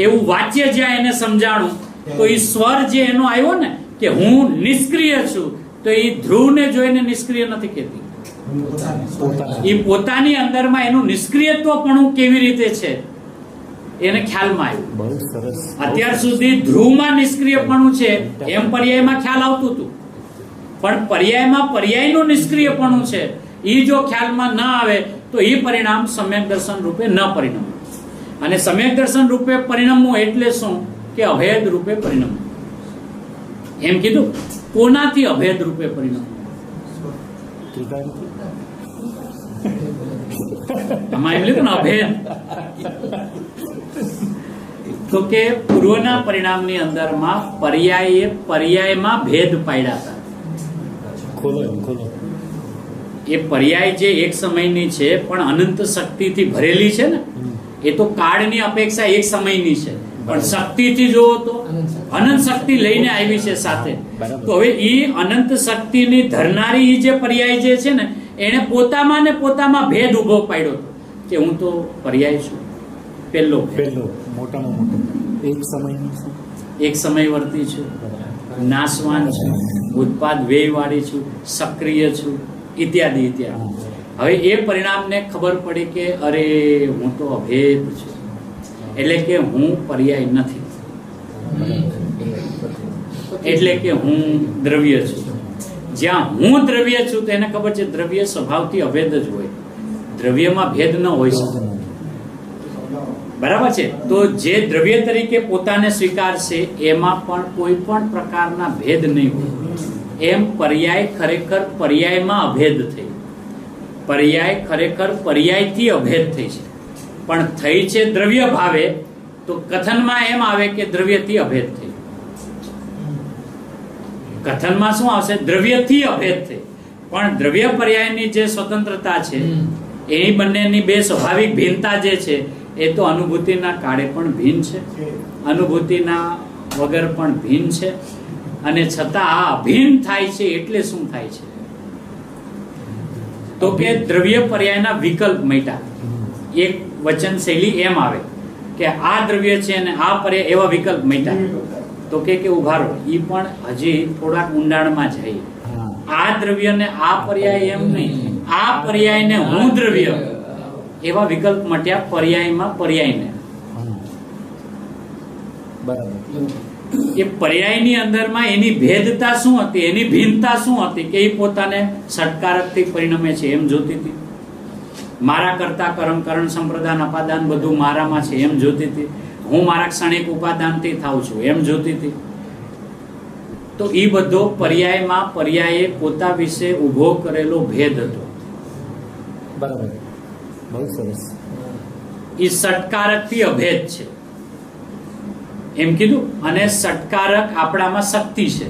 એવું વાચ્ય જ્યાં એને સમજાણું, તો એ સ્વર જે એનો આવ્યો ને કે હું નિષ્ક્રિય છું, તો એ ધ્રુવને જોઈને નિષ્ક્રિય નથી કહેતી. એ પોતાની અંદરમાં એનું નિષ્ક્રિયત્વપણું કેવી રીતે છે એને ખ્યાલમાં આવ્યું. અત્યાર સુધી ધ્રુવમાં નિષ્ક્રિયપણું છે એમ પર્યાયમાં ખ્યાલ આવતું હતું, પણ પર્યાયમાં પર્યાયનું નિષ્ક્રિયપણું છે એ જો ખ્યાલમાં ન આવે તો એ પરિણામ સમ્યક દર્શન રૂપે ન પરિણમે. અને સમ્યક દર્શન રૂપે પરિણમવું એટલે શું કે અભેદ રૂપે પરિણમવું. એમ કીધું કોનાથી અભેદ રૂપે પરિણમવું? આમાં એમ લીધું ને અભેદ. તો કે પૂર્વના પરિણામની અંદરમાં પર્યાયમાં ભેદ પાડ્યા હતા. એ પર્યાય જે એક સમયની છે પણ અનંત શક્તિથી ભરેલી છે ને, એ તો કાળની અપેક્ષા એક સમયની છે, પણ શક્તિથી જોવો તો અનંત શક્તિ લઈને આવી છે સાથે. તો હવે એ અનંત શક્તિની ધરનારી જે પર્યાય જે છે ને એને પોતામાં ને પોતામાં ભેદ ઉભો પાડ્યો હતો કે હું તો પર્યાય છું. પહેલો મોટામાં મોટો એક સમયવર્તી છું, નાશવાન છું, ઉત્પાદ વ્યયવાળી છું, સક્રિય છું, ઇત્યાદિ ઇત્યાદિ. હવે એ પરિણામને ખબર પડી કે અરે હું તો અભેદ છું, એટલે કે હું પર્યાય નથી, એટલે કે હું દ્રવ્ય છું. જ્યાં હું દ્રવ્ય છું તો એને ખબર છે દ્રવ્ય સ્વભાવથી અભેદ જ હોય, દ્રવ્યમાં ભેદ ન હોય શકે. બરાબર છે. તો જે દ્રવ્ય તરીકે પોતાને સ્વીકારશે એમાં પણ કોઈ પણ પ્રકારના ભેદ નહીં હોય. એમ પર્યાય ખરેખર પર્યાયમાં અભેદ થઈ, પર્યાય ખરેખર પર્યાયથી અભેદ થઈ છે, પણ થઈ છે દ્રવ્ય ભાવે. તો કથનમાં એમ આવે કે દ્રવ્યથી અભેદ થઈ. કથનમાં શું આવશે? દ્રવ્યથી અભેદ થઈ. પણ દ્રવ્ય પર્યાયની જે સ્વતંત્રતા છે એની બંનેની બે સ્વાભાવિક ભિન્નતા જે છે એ તો અનુભૂતિના કાળે પણ ભિન્ન છે, અનુભૂતિના વગર પણ ભિન્ન છે. અને છતાં આ અભિન્ન થાય છે એટલે શું થાય છે? તો કે દ્રવ્ય પર્યાયના વિકલ્પ મટ્યા. એક વચન શૈલી એમ આવે કે આ દ્રવ્ય છે અને આ પર્યાય, એવા વિકલ્પ મટ્યા. તો કે ઉભા રહો, ઈ પણ હજી થોડાક ઊંડાણમાં જાય. આ દ્રવ્યને આ પર્યાય એમ નહીં, આ પર્યાયને હું દ્રવ્ય, એવા વિકલ્પ મટ્યા પર્યાયમાં પર્યાયને. બરાબર. એ પર્યાયની અંદરમાં એની ભેદતા શું હતી, એની ભિન્નતા શું હતી કે એ પોતાને ષટકારકથી પરિણમે છે એમ જોતી હતી. મારા કરતા કરમ કરણ સંપ્રદાન અપાદાન બધું મારામાં છે એમ જોતી હતી. હું મારા ક્ષણિક ઉપાદાનથી થાઉં છું એમ જોતી હતી. તો એ બધો પર્યાયમાં પર્યાયે પોતા વિશે ઉભો કરેલો ભેદ હતો. બરાબર, બહુ સરસ. એ ષટકારકથી અભેદ છે એમ કીધું. અને ષટકારક આપણામાં શક્તિ છે,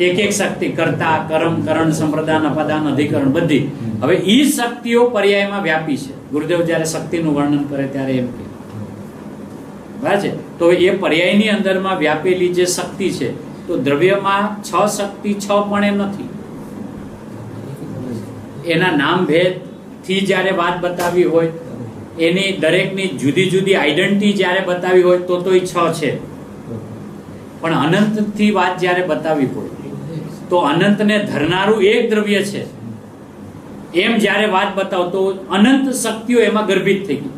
એક એક શક્તિ, કર્તા કરમ કરણ સંપ્રદાન અપાદાન અધિકરણ બધી. હવે ઈ શક્તિઓ પર્યાયમાં વ્યાપી છે. ગુરુદેવ જ્યારે શક્તિનું વર્ણન કરે ત્યારે એમ કહે બરાબર છે. તો એ પર્યાયની અંદરમાં વ્યાપેલી જે શક્તિ છે, તો દ્રવ્યમાં 6 શક્તિ 6 પણ નથી. એના નામ ભેદ થી જ્યારે વાત બતાવી હોય, એની દરેકની જુદી જુદી આઈડેન્ટિટી જ્યારે બતાવી હોય તો એ 6 છે. પણ અનંતથી વાત જ્યારે બતાવી હોય તો અનંતને ધરનારું એક દ્રવ્ય છે એમ જ્યારે વાત બતાવતો અનંત શક્તિઓ એમાં ગર્ભિત થઈ ગઈ.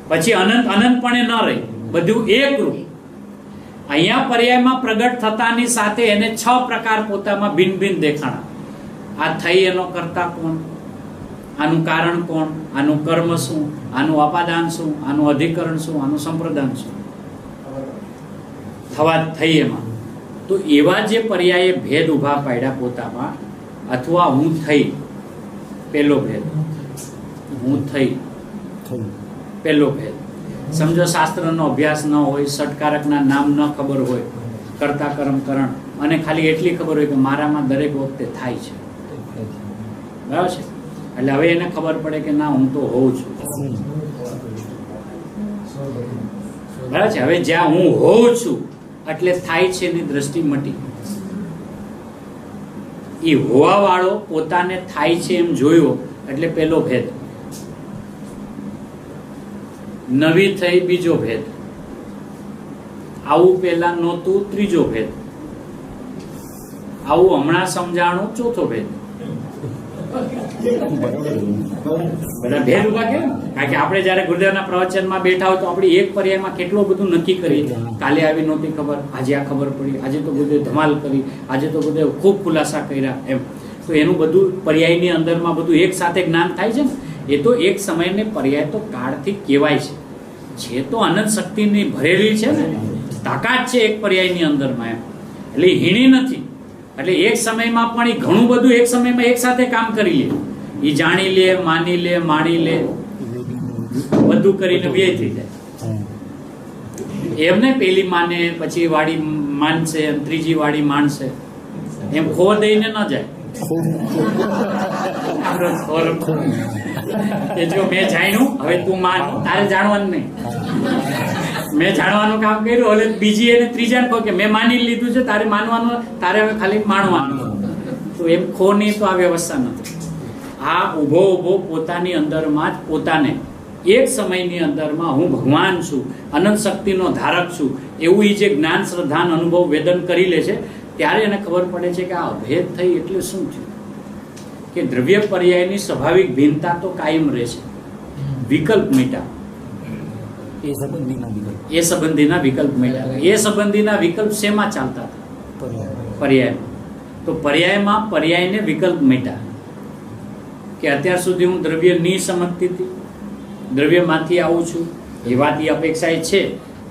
પછી અનંતપણે ન રહી, બધું એક રૂપ. અહીંયા પર્યાયમાં પ્રગટ થતાની સાથે એને 6 પ્રકાર પોતામાં ભિન્ન ભિન્ન દેખાણા. આ થઈ એનો કરતા કોણ, આનું કારણ કોણ, આનું કર્મ શું, આનું અપાદાન શું, આનું અધિકરણ શું, આનું સંપ્રદાન શું, થવા થઈ એમાં. તો એવા જે પર્યાયે ભેદ ઉભા પાડ્યા પોતામાં, અથવા હું થઈ પેલો ભેદ, હું થઈ પેલો ભેદ. સમજો શાસ્ત્રનો અભ્યાસ ન હોય, ષટકારકના નામ ન ખબર હોય, કર્તા કર્મ કરણ, અને ખાલી એટલી ખબર હોય કે મારામાં દરેક વખતે થાય છે, બરાબર છે. એટલે હવે એને ખબર પડે કે ના, હું તો હોઉં છું, બરાબર છે. હવે જ્યાં હું હોઉં છું એટલે થાય છે એની દ્રષ્ટિ મટી. એ હોવા વાળો પોતાને થાય છે એમ જોયો એટલે પેલો ભેદ. નવી થઈ બીજો ભેદ, આવું પેલા નહોતું ત્રીજો ભેદ, આવું હમણાં સમજાણું ચોથો ભેદ. બધા ભેદ ઉભા કેમ? કારણ કે આપણે જયારે ગુરુદેવના પ્રવચનમાં બેઠા હોય તો આપણે એક પર્યાયમાં કેટલું બધું નક્કી કરીએ. કાલે આવી નહોતી ખબર, આજે આ ખબર પડી, આજે તો ગુરુદેવ ધમાલ કરી, આજે તો ગુરુદેવ ખૂબ ખુલાસા કર્યા એમ. તો એનું બધું પર્યાયની અંદરમાં બધું એક સાથે જ્ઞાન થાય છે ને. એ તો એક સમયને પર્યાય તો કાળથી કહેવાય છે, જે તો અનંત શક્તિની ભરેલી છે ને, તાકાત છે એક પર્યાયની અંદરમાં એમ. એટલે હીણી નથી. એટલે એક સમયમાં પણ એ ઘણું બધું એક સમયમાં એક સાથે કામ કરી લે. એ જાણી લે, માની લે, માણી લે, બધું કરીને વ્યય થઈ જાય. એમને પેલી માને, પછી વાડી માનશે, ત્રીજી વાડી માનશે, એમ ખો દઈને ન જાય. જો મેં જાણ્યું, હવે તું માન, તારે જાણવાનું નહીં. મેં જાણવાનું કામ કર્યું, હવે બીજી એને ત્રીજા કહો કે મેં માની લીધું છે, તારે માનવાનું, તારે હવે ખાલી માણવાનું. તો એમ ખો નહીં, તો આ વ્યવસ્થા નથી. આ ઉભો પોતાની અંદરમાં જ પોતાને એક સમયની અંદરમાં હું ભગવાન છું, અનંત શક્તિનો ધારક છું, એવું એ જે જ્ઞાન, શ્રદ્ધાન, અનુભવ, વેદન કરી લે છે, ત્યારે એને ખબર પડે છે કે આ અભેદ થઈ એટલે શું થયું. કે દ્રવ્ય પર્યાયની સ્વાભાવિક ભિન્નતા તો કાયમ રહે છે, વિકલ્પ મીટા. એ સંબંધીના વિકલ્પ મળ્યા. એ સંબંધીના વિકલ્પ શેમાં ચાલતા હતા? પર્યાયમાં. તો પર્યાયમાં પર્યાયને વિકલ્પ મળ્યા. કે અત્યાર સુધી હું દ્રવ્ય ની સમજતી હતી, દ્રવ્યમાંથી આવું છું એ વાત એ અપેક્ષા છે,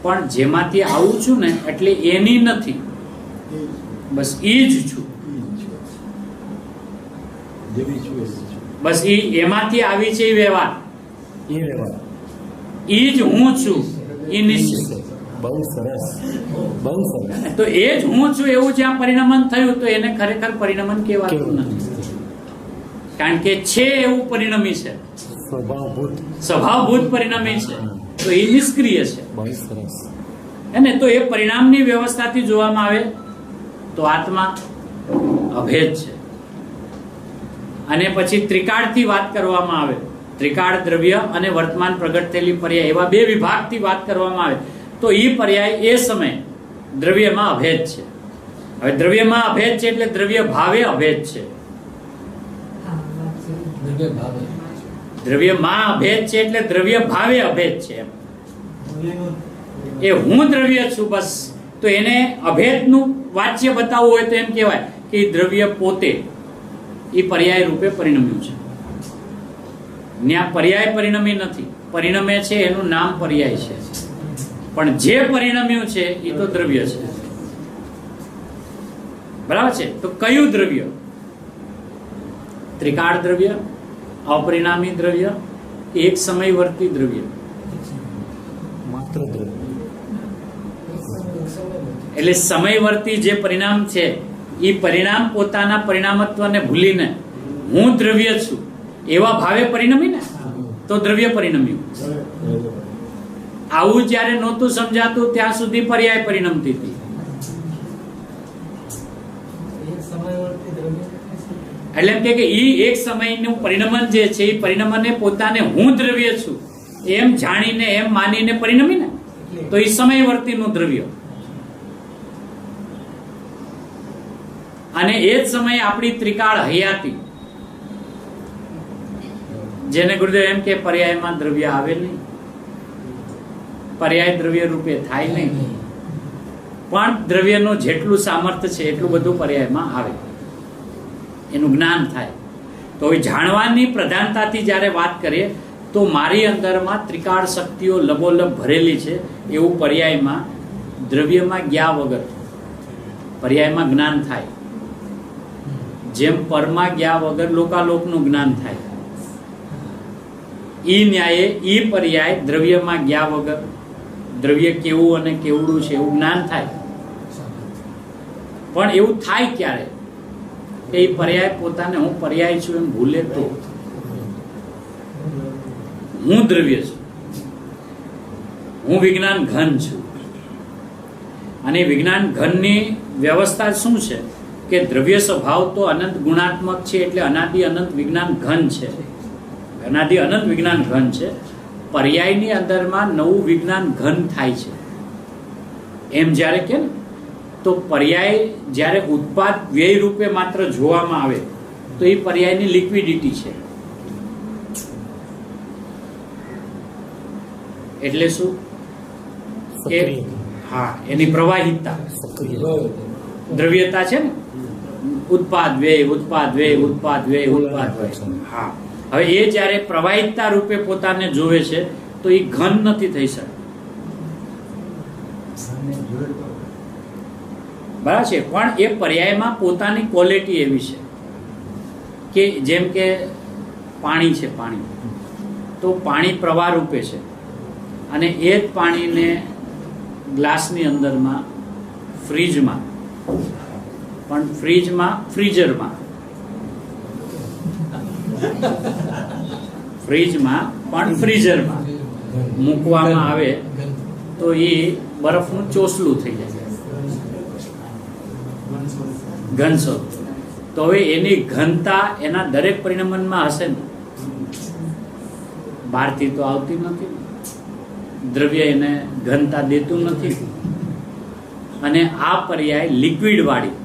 પણ જેમાંથી આવું છું ને એટલે એની નથી, બસ એ જ છું, બસ એમાંથી આવી છે એ વ્યવહાર, એ જ હું છું, એ નિશ્ચિત. બહુ સરસ, બહુ સરસ. તો એ જ હું છું એવું જ્યાં પરિણમન થયું તો એને ખરેખર પરિણમન કહેવાતું નથી, કારણ કે છે એવું પરિણમી છે, સ્વભાવભૂત પરિણમી છે, તો એ નિષ્ક્રિય છે. બહુ સરસ. એને તો એ પરિણામની વ્યવસ્થાથી જોવામાં આવે તો આત્મા અભેદ છે. અને પછી ત્રિકાળથી વાત કરવામાં આવે, ત્રિકાળ દ્રવ્ય અને વર્તમાન પ્રગટ થયેલી પર્યાય, એવા બે વિભાગથી વાત કરવામાં આવે તો એ પર્યાય એ સમય દ્રવ્યમાં અભેદ છે. હવે દ્રવ્યમાં અભેદ છે એટલે દ્રવ્ય ભાવે અભેદ છે, દ્રવ્યમાં અભેદ છે એટલે દ્રવ્ય ભાવે અભેદ છે. એ હું દ્રવ્ય છું બસ. તો એને અભેદનું વાચ્ય બતાવવું હોય તો એમ કહેવાય કે એ દ્રવ્ય પોતે એ પર્યાય રૂપે પરિણમ્યું છે. ત્યાં પર્યાય પરિણમી નથી, પરિણમે છે એનું નામ પર્યાય છે, પણ જે પરિણમ્યું છે એ તો દ્રવ્ય છે. બરાબર છે? તો કયું દ્રવ્ય? ત્રિકાળ દ્રવ્ય, અપરિણામી દ્રવ્ય, એક સમયવર્તી દ્રવ્ય? માત્ર દ્રવ્ય. એટલે સમયવર્તી જે પરિણામ છે એ પરિણામ પોતાના પરિણામત્વને ભૂલીને હું દ્રવ્ય છું એવા ભાવે પરિણમી ને, તો દ્રવ્ય પરિણમ્યું. આવું જ્યારે નહોતું સમજાતું ત્યાં સુધી પર્યાય પરિણમતી હતી. એટલે એમ કે એ એક સમયનું પરિણમન જે છે એ પરિણમને પોતાને હું દ્રવ્ય છું એમ જાણીને એમ માનીને પરિણમી ને, તો એ સમયવર્તીનું દ્રવ્ય. અને એ જ સમયે આપણી ત્રિકાળ હયાતી, જેને ગુરુદેવ એમ કે પર્યાયમાં દ્રવ્ય આવે નહીં, પર્યાય દ્રવ્ય રૂપે થાય નહીં, પણ દ્રવ્યનું જેટલું સામર્થ્ય છે એટલું બધું પર્યાયમાં આવે, એનું જ્ઞાન થાય. તો એ જાણવાની પ્રધાનતાથી જ્યારે વાત કરીએ તો મારી અંદરમાં ત્રિકાળ શક્તિઓ લબોલબ ભરેલી છે એવું પર્યાયમાં દ્રવ્યમાં ગયા વગર પર્યાયમાં જ્ઞાન થાય. જેમ પરમાં ગયા વગર લોકાલોકનું જ્ઞાન થાય, ઈ ન્યાયે ઈ પર્યાય દ્રવ્યમાં ગયા વગર દ્રવ્ય કેવું અને કેવડું છે એવું જ્ઞાન થાય. પણ એવું થાય ક્યારે? કે એ પર્યાય પોતાને હું પર્યાય છું એમ ભૂલે તો. હું દ્રવ્ય છું, હું વિજ્ઞાન ઘન છું. અને વિજ્ઞાન ઘનની વ્યવસ્થા શું છે કે દ્રવ્ય સ્વભાવ તો અનંત ગુણાત્મક છે, એટલે અનાદિ અનંત વિજ્ઞાન ઘન છે, અનાદિ અનંત વિજ્ઞાન ઘન છે. પર્યાયની અંદરમાં નવું વિજ્ઞાન ઘન થાય છે એમ જ્યારે કે તો પર્યાય જ્યારે ઉત્પાદ વ્યય રૂપે માત્ર જોવામાં આવે તો એ પર્યાયની લિક્વિડિટી છે. એટલે શું કે હા, એની પ્રવાહિતતા, દ્રવ્યતા છે ને, ઉત્પાદ વ્યય ઉત્પાદ વ્યય ઉત્પાદ વ્યય ઉત્પાદ વ્યય. હા, હવે એ જ્યારે પ્રવાહિતતા રૂપે પોતાને જોવે છે તો એ ઘન નથી થઈ શકે. બરાબર છે? પણ એ પર્યાયમાં પોતાની ક્વોલિટી એવી છે કે જેમ કે પાણી છે, પાણી તો પાણી પ્રવાહ રૂપે છે, અને એ જ પાણીને ગ્લાસની અંદરમાં ફ્રીજમાં પણ ફ્રીજરમાં ફ્રીઝરમાં પણ ફ્રીઝરમાં મૂકવામાં આવે તો એ બરફનું ચોસલું થઈ જાય, ઘન સ્વરૂપ. તો હવે એની ઘનતા એના દરેક પરિણમનમાં હશે ને, બહારથી તો આવતી નથી, દ્રવ્ય એને ઘનતા દેતું નથી. અને આ પર્યાય લિક્વિડ વાળી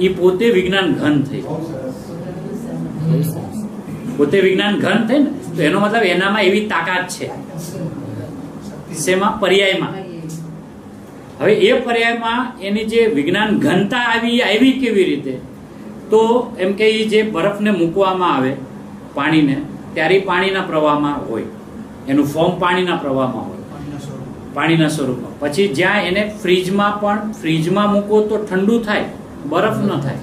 એ પોતે વિજ્ઞાન ઘન થઈ, પોતે વિજ્ઞાન ઘન થઈ ને, તો એનો મતલબ એનામાં એવી તાકાત છે. શેમાં? પર્યાયમાં. હવે એ પર્યાયમાં એની જે વિજ્ઞાન ઘનતા આવી કેવી રીતે? તો એમ કે જે બરફને મૂકવામાં આવે પાણીને, ત્યારે પાણીના પ્રવાહમાં હોય, એનું ફોર્મ પાણીના પ્રવાહમાં હોય, પાણીના સ્વરૂપમાં. પછી જ્યાં એને ફ્રીજમાં મૂકો તો ઠંડુ થાય, બરફ ન થાય.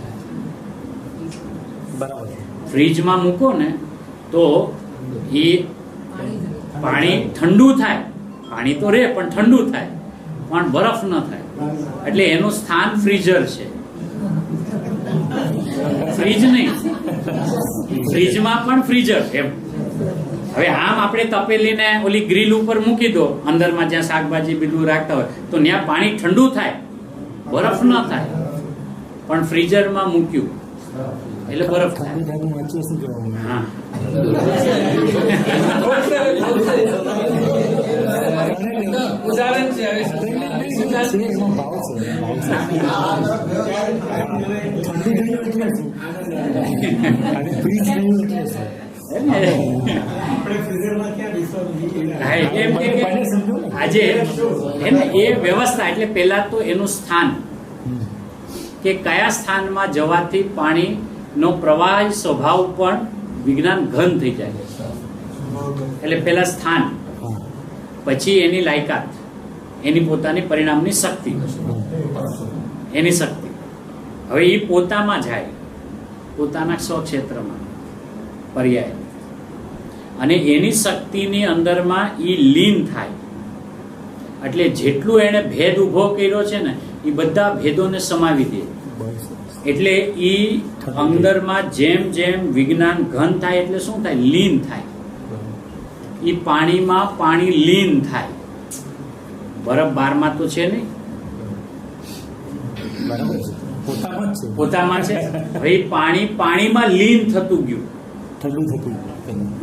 ફ્રીજમાં મૂકો ને તો એ પાણી ઠંડુ થાય, પાણી તો રહે પણ ઠંડુ થાય, પણ બરફ ન થાય. એટલે એનું સ્થાન ફ્રીઝર છે, ફ્રીજ નહીં. ફ્રીજમાં પણ ફ્રીઝર એમ. હવે આમ આપણે તપેલીને ઓલી ગ્રીલ ઉપર મૂકી દો, અંદરમાં જ્યાં શાકભાજી બીજું રાખતા હોય, તો ત્યાં પાણી ઠંડુ થાય, બરફ ન થાય. પણ ફ્રીઝરમાં મૂક્યું એટલે બરફ થાય. હા, આજે એને એ વ્યવસ્થા એટલે પહેલા તો એનું સ્થાન કે કયા સ્થાનમાં જવાથી પાણીનો પ્રવાહ સ્વભાવ પણ વિજ્ઞાન ઘન થઈ જાય, એટલે પહેલા સ્થાન, પછી એની લાયકાત, એની પોતાની પરિણામની શક્તિ, એની શક્તિ. હવે એ પોતામાં જાય, પોતાના સ્વક્ષેત્રમાં પર્યાય, અને એની શક્તિની અંદરમાં એ લીન થાય. એટલે જેટલું એને ભેદ ઉભો કર્યો છે ને એ બધા ભેદોને સમાવી દે. એટલે એ અંદરમાં જેમ જેમ વિજ્ઞાન ઘન થાય એટલે શું થાય? લીન થાય. એ પાણીમાં પાણી લીન થાય. બરફ બારમાં તો છે નહીં, પોતામાં છે. હવે પાણી પાણીમાં લીન થતું ગયું,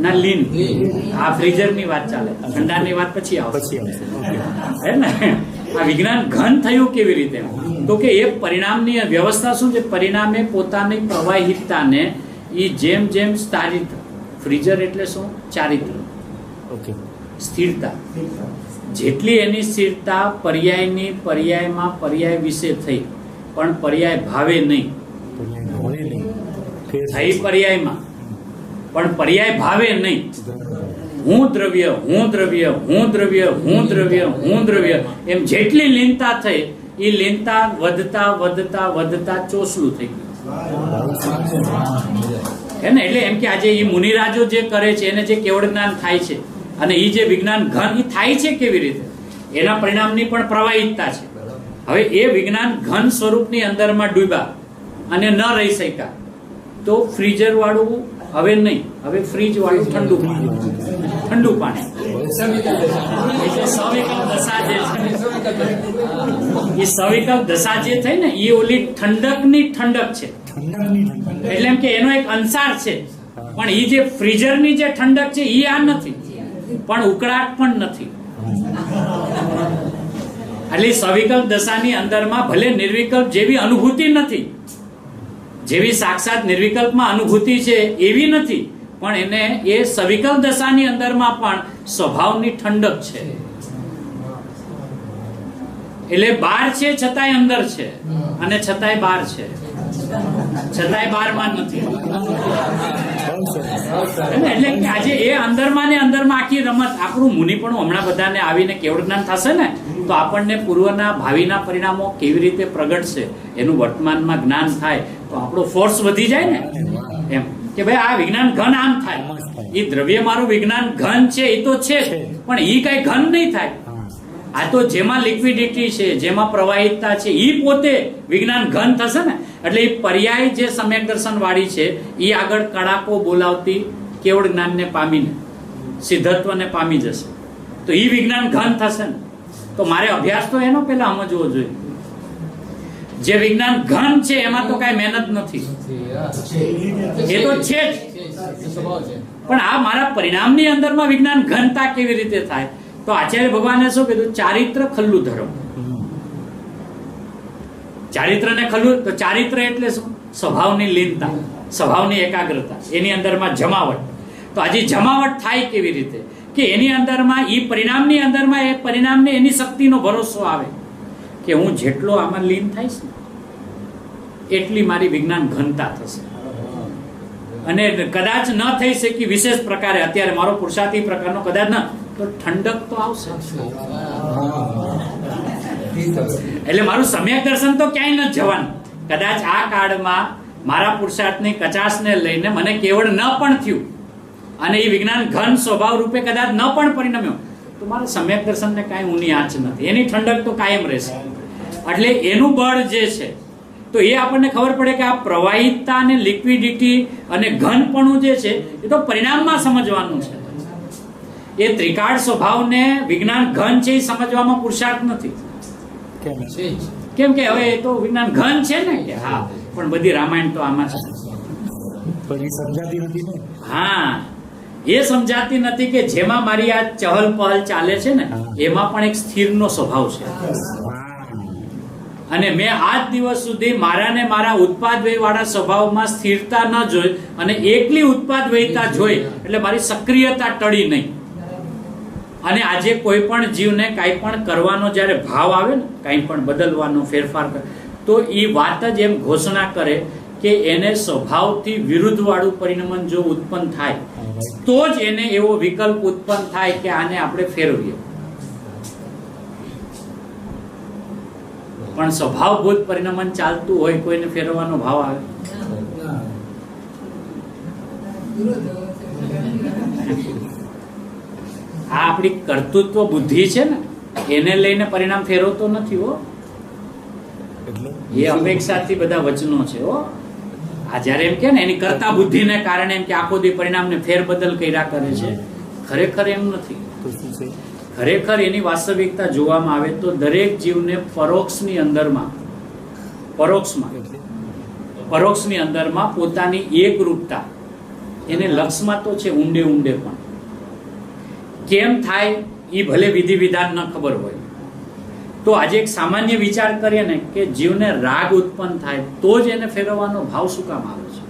ના લીન. આ ફ્રીઝર ની વાત ચાલે, ઠંડાની વાત પછી આવશે હે ને. આ વિજ્ઞાન ઘન થયું કેવી રીતે? તો કે એ પરિણામની વ્યવસ્થા શું છે? પરિણામે પોતાની પ્રવાહિતતાને એ જેમ જેમ ચારિત્ર, ફ્રીઝર એટલે શું? ચારિત્ર, સ્થિરતા. જેટલી એની સ્થિરતા પર્યાયની, પર્યાયમાં પર્યાય વિશે થઈ, પણ પર્યાય ભાવે નહીં. થઈ પર્યાયમાં, પણ પર્યાય ભાવે નહીં. હું દ્રવ્ય, હું દ્રવ્ય, હું દ્રવ્ય, હું દ્રવ્ય, હું દ્રવ્ય, એમ જેટલી લીનતા થઈ એ લીનતા વધતા વધતા વધતા ચોસલું થઈ ગયું હે ને. એટલે એમ કે આજે એ મુનિરાજો જે કરે છે એને જે કેવળ જ્ઞાન થાય છે, અને એ જે વિજ્ઞાન ઘન એ થાય છે કેવી રીતે? એના પરિણામની પણ પ્રવાહિતતા છે. હવે એ વિજ્ઞાન ઘન સ્વરૂપની અંદરમાં ડૂબ્યા અને ન રહી શક્યા, તો ફ્રીઝર વાળું હવે નહીં, હવે ફ્રીજ વાળું ઠંડુ પાણી, ઠંડુ પાણી. એટલે સવિકલ્પ દશા જે છે, એ સવિકલ્પ દશા જે થઈ ને એ ઓલી ઠંડકની ઠંડક છે. એટલે એમ કે એનો એક અંસાર છે, પણ એ જે ફ્રીઝરની જે ઠંડક છે એ આ નથી, પણ ઉકળાટ પણ નથી. એટલે સવિકલ્પ દશાની અંદરમાં ભલે નિર્વિકલ્પ જેવી અનુભૂતિ નથી, જેવી સાક્ષાત નિર્વિકલ્પમાં અનુભૂતિ છે એવી નથી, પણ એને એ સવિકલ્પ દશાની અંદરમાં પણ સ્વભાવની ઠંડક છે. એટલે બહાર છે છતાંય અંદર છે, અને છતાંય બહાર છે, છતાંય બહારમાં નથી. એટલે આજે એ અંદરમાં ને અંદરમાં આખી રમત. આપણું મુનિ પણ હમણાં બધાને આવીને કેવળ જ્ઞાન થશે ને તો આપણને પૂર્વના ભાવિના પરિણામો કેવી રીતે પ્રગટશે એનું વર્તમાનમાં જ્ઞાન થાય તો આપણો ફોર્સ વધી જાય ને. એમ કે ભાઈ આ વિજ્ઞાન ઘન આમ થાય, એ દ્રવ્ય મારું વિજ્ઞાન ઘન છે એ તો છે, પણ એ કઈ ઘન નહીં થાય. આ તો જેમાં લિક્વિડિટી છે, જેમાં પ્રવાહિતતા છે, એ પોતે વિજ્ઞાન ઘન થશે ને. એટલે એ પર્યાય જે સમ્યક દર્શન વાળી છે એ આગળ કડાકો બોલાવતી કેવળ જ્ઞાનને પામીને સિદ્ધત્વને પામી જશે, તો એ વિજ્ઞાન ઘન થશે ને. તો મારે અભ્યાસ તો એનો પેલા સમજવો જોઈએ. જે વિજ્ઞાન ઘન છે એમાં તો કઈ મહેનત નથી, એ તો છે જ. પણ આ મારા પરિણામની અંદરમાં વિજ્ઞાન ઘનતા કેવી રીતે થાય? તો આચાર્ય ભગવાને શું કીધું? ચારિત્ર ખલ્લું ધર્મ. ચારિત્ર ને ખલ્લું, તો ચારિત્ર એટલે શું? સ્વભાવની લીનતા, સ્વભાવની એકાગ્રતા, એની અંદરમાં જમાવટ. તો આજે જમાવટ થાય કેવી રીતે? કે એની અંદરમાં એ પરિણામની અંદરમાં એ પરિણામને એની શક્તિનો ભરોસો આવે કે હું જેટલો આમાં લીન થઈશ ને એટલી મારી વિજ્ઞાન ઘનતા થશે. અને કદાચ ન થઈ શકી વિશેષ પ્રકારે અત્યારે મારો પુરુષાર્થી પ્રકારનો કદાચ ન, તો ઠંડક તો આવશે. એટલે મારું સમ્યક દર્શન તો ક્યાંય ન જવાનું. કદાચ આ કાળમાં મારા પુરુષાર્થની કચાશને લઈને મને કેવળ ન પણ થયું અને એ વિજ્ઞાન ઘન સ્વભાવ રૂપે કદાચ ન પણ પરિણમ્યો, તો મારા સમ્યક દર્શનને કાંઈ ઊની આંચ નથી, એની ઠંડક તો કાયમ રહેશે. એટલે એનું બળ જે છે તો એ આપણને ખબર પડે કે આ પ્રવાહિતતા અને લિક્વિડિટી અને ઘનપણું જે છે એ તો પરિણામમાં સમજવાનું છે. એ ત્રિકાળ સ્વભાવને વિજ્ઞાન ઘન છે એ સમજવામાં પુરુષાર્થ નથી. કેમ કે હવે એ તો વિજ્ઞાન ઘન છે ને કે હા, પણ બધી રામાયણ તો આમાં છે. હા, એ સમજાતી નથી કે જેમાં મારી આ ચહલ પહલ ચાલે છે ને એમાં પણ એક સ્થિરનો સ્વભાવ છે. અને મેં આજ દિવસ સુધી મારા ને મારા ઉત્પાદ વ્યય વાળા સ્વભાવમાં સ્થિરતા ન જોઈ અને એકલી ઉત્પાદ વ્યયતા જોઈ એટલે મારી સક્રિયતા ટળી નહીં. અને આજે કોઈ પણ જીવને કાંઈ પણ કરવાનો જ્યારે ભાવ આવે ને, કાંઈ પણ બદલવાનો, ફેરફાર કરે, તો એ વાત જ એમ ઘોષણા કરે કે એને સ્વભાવથી વિરુદ્ધ વાળું પરિણમન જો ઉત્પન્ન થાય તો જ એને એવો વિકલ્પ ઉત્પન્ન થાય કે આને આપણે ફેરવીએ. પણ સ્વભાવભૂત પરિણમન ચાલતું હોય, કોઈને ફેરવવાનો ભાવ આવે? આ આપણી કર્તૃત્વ બુદ્ધિ છે ને, એને લઈને પરિણામ ફેરવતો નથી હો. એ અપેક્ષાથી બધા વચનો છે હો. આ જયારે એમ કે ને એની કર્તા બુદ્ધિને કારણે એમ કે આખો દી પરિણામને ફેરબદલ કર્યા કરે છે, ખરેખર એમ નથી. ખરેખર એની વાસ્તવિકતા જોવામાં આવે તો દરેક જીવને પરોક્ષની અંદરમાં પોતાની એકરૂપતા એને લક્ષમાં તો છે, ઊંડે ઊંડે પણ કેમ થાય એ ભલે વિધિ વિધાન ન ખબર હોય તો આજે એક સામાન્ય વિચાર કરીએ ને કે જીવને રાગ ઉત્પન્ન થાય તો જ એને ફેરવવાનો ભાવ શું કામ આવે છે?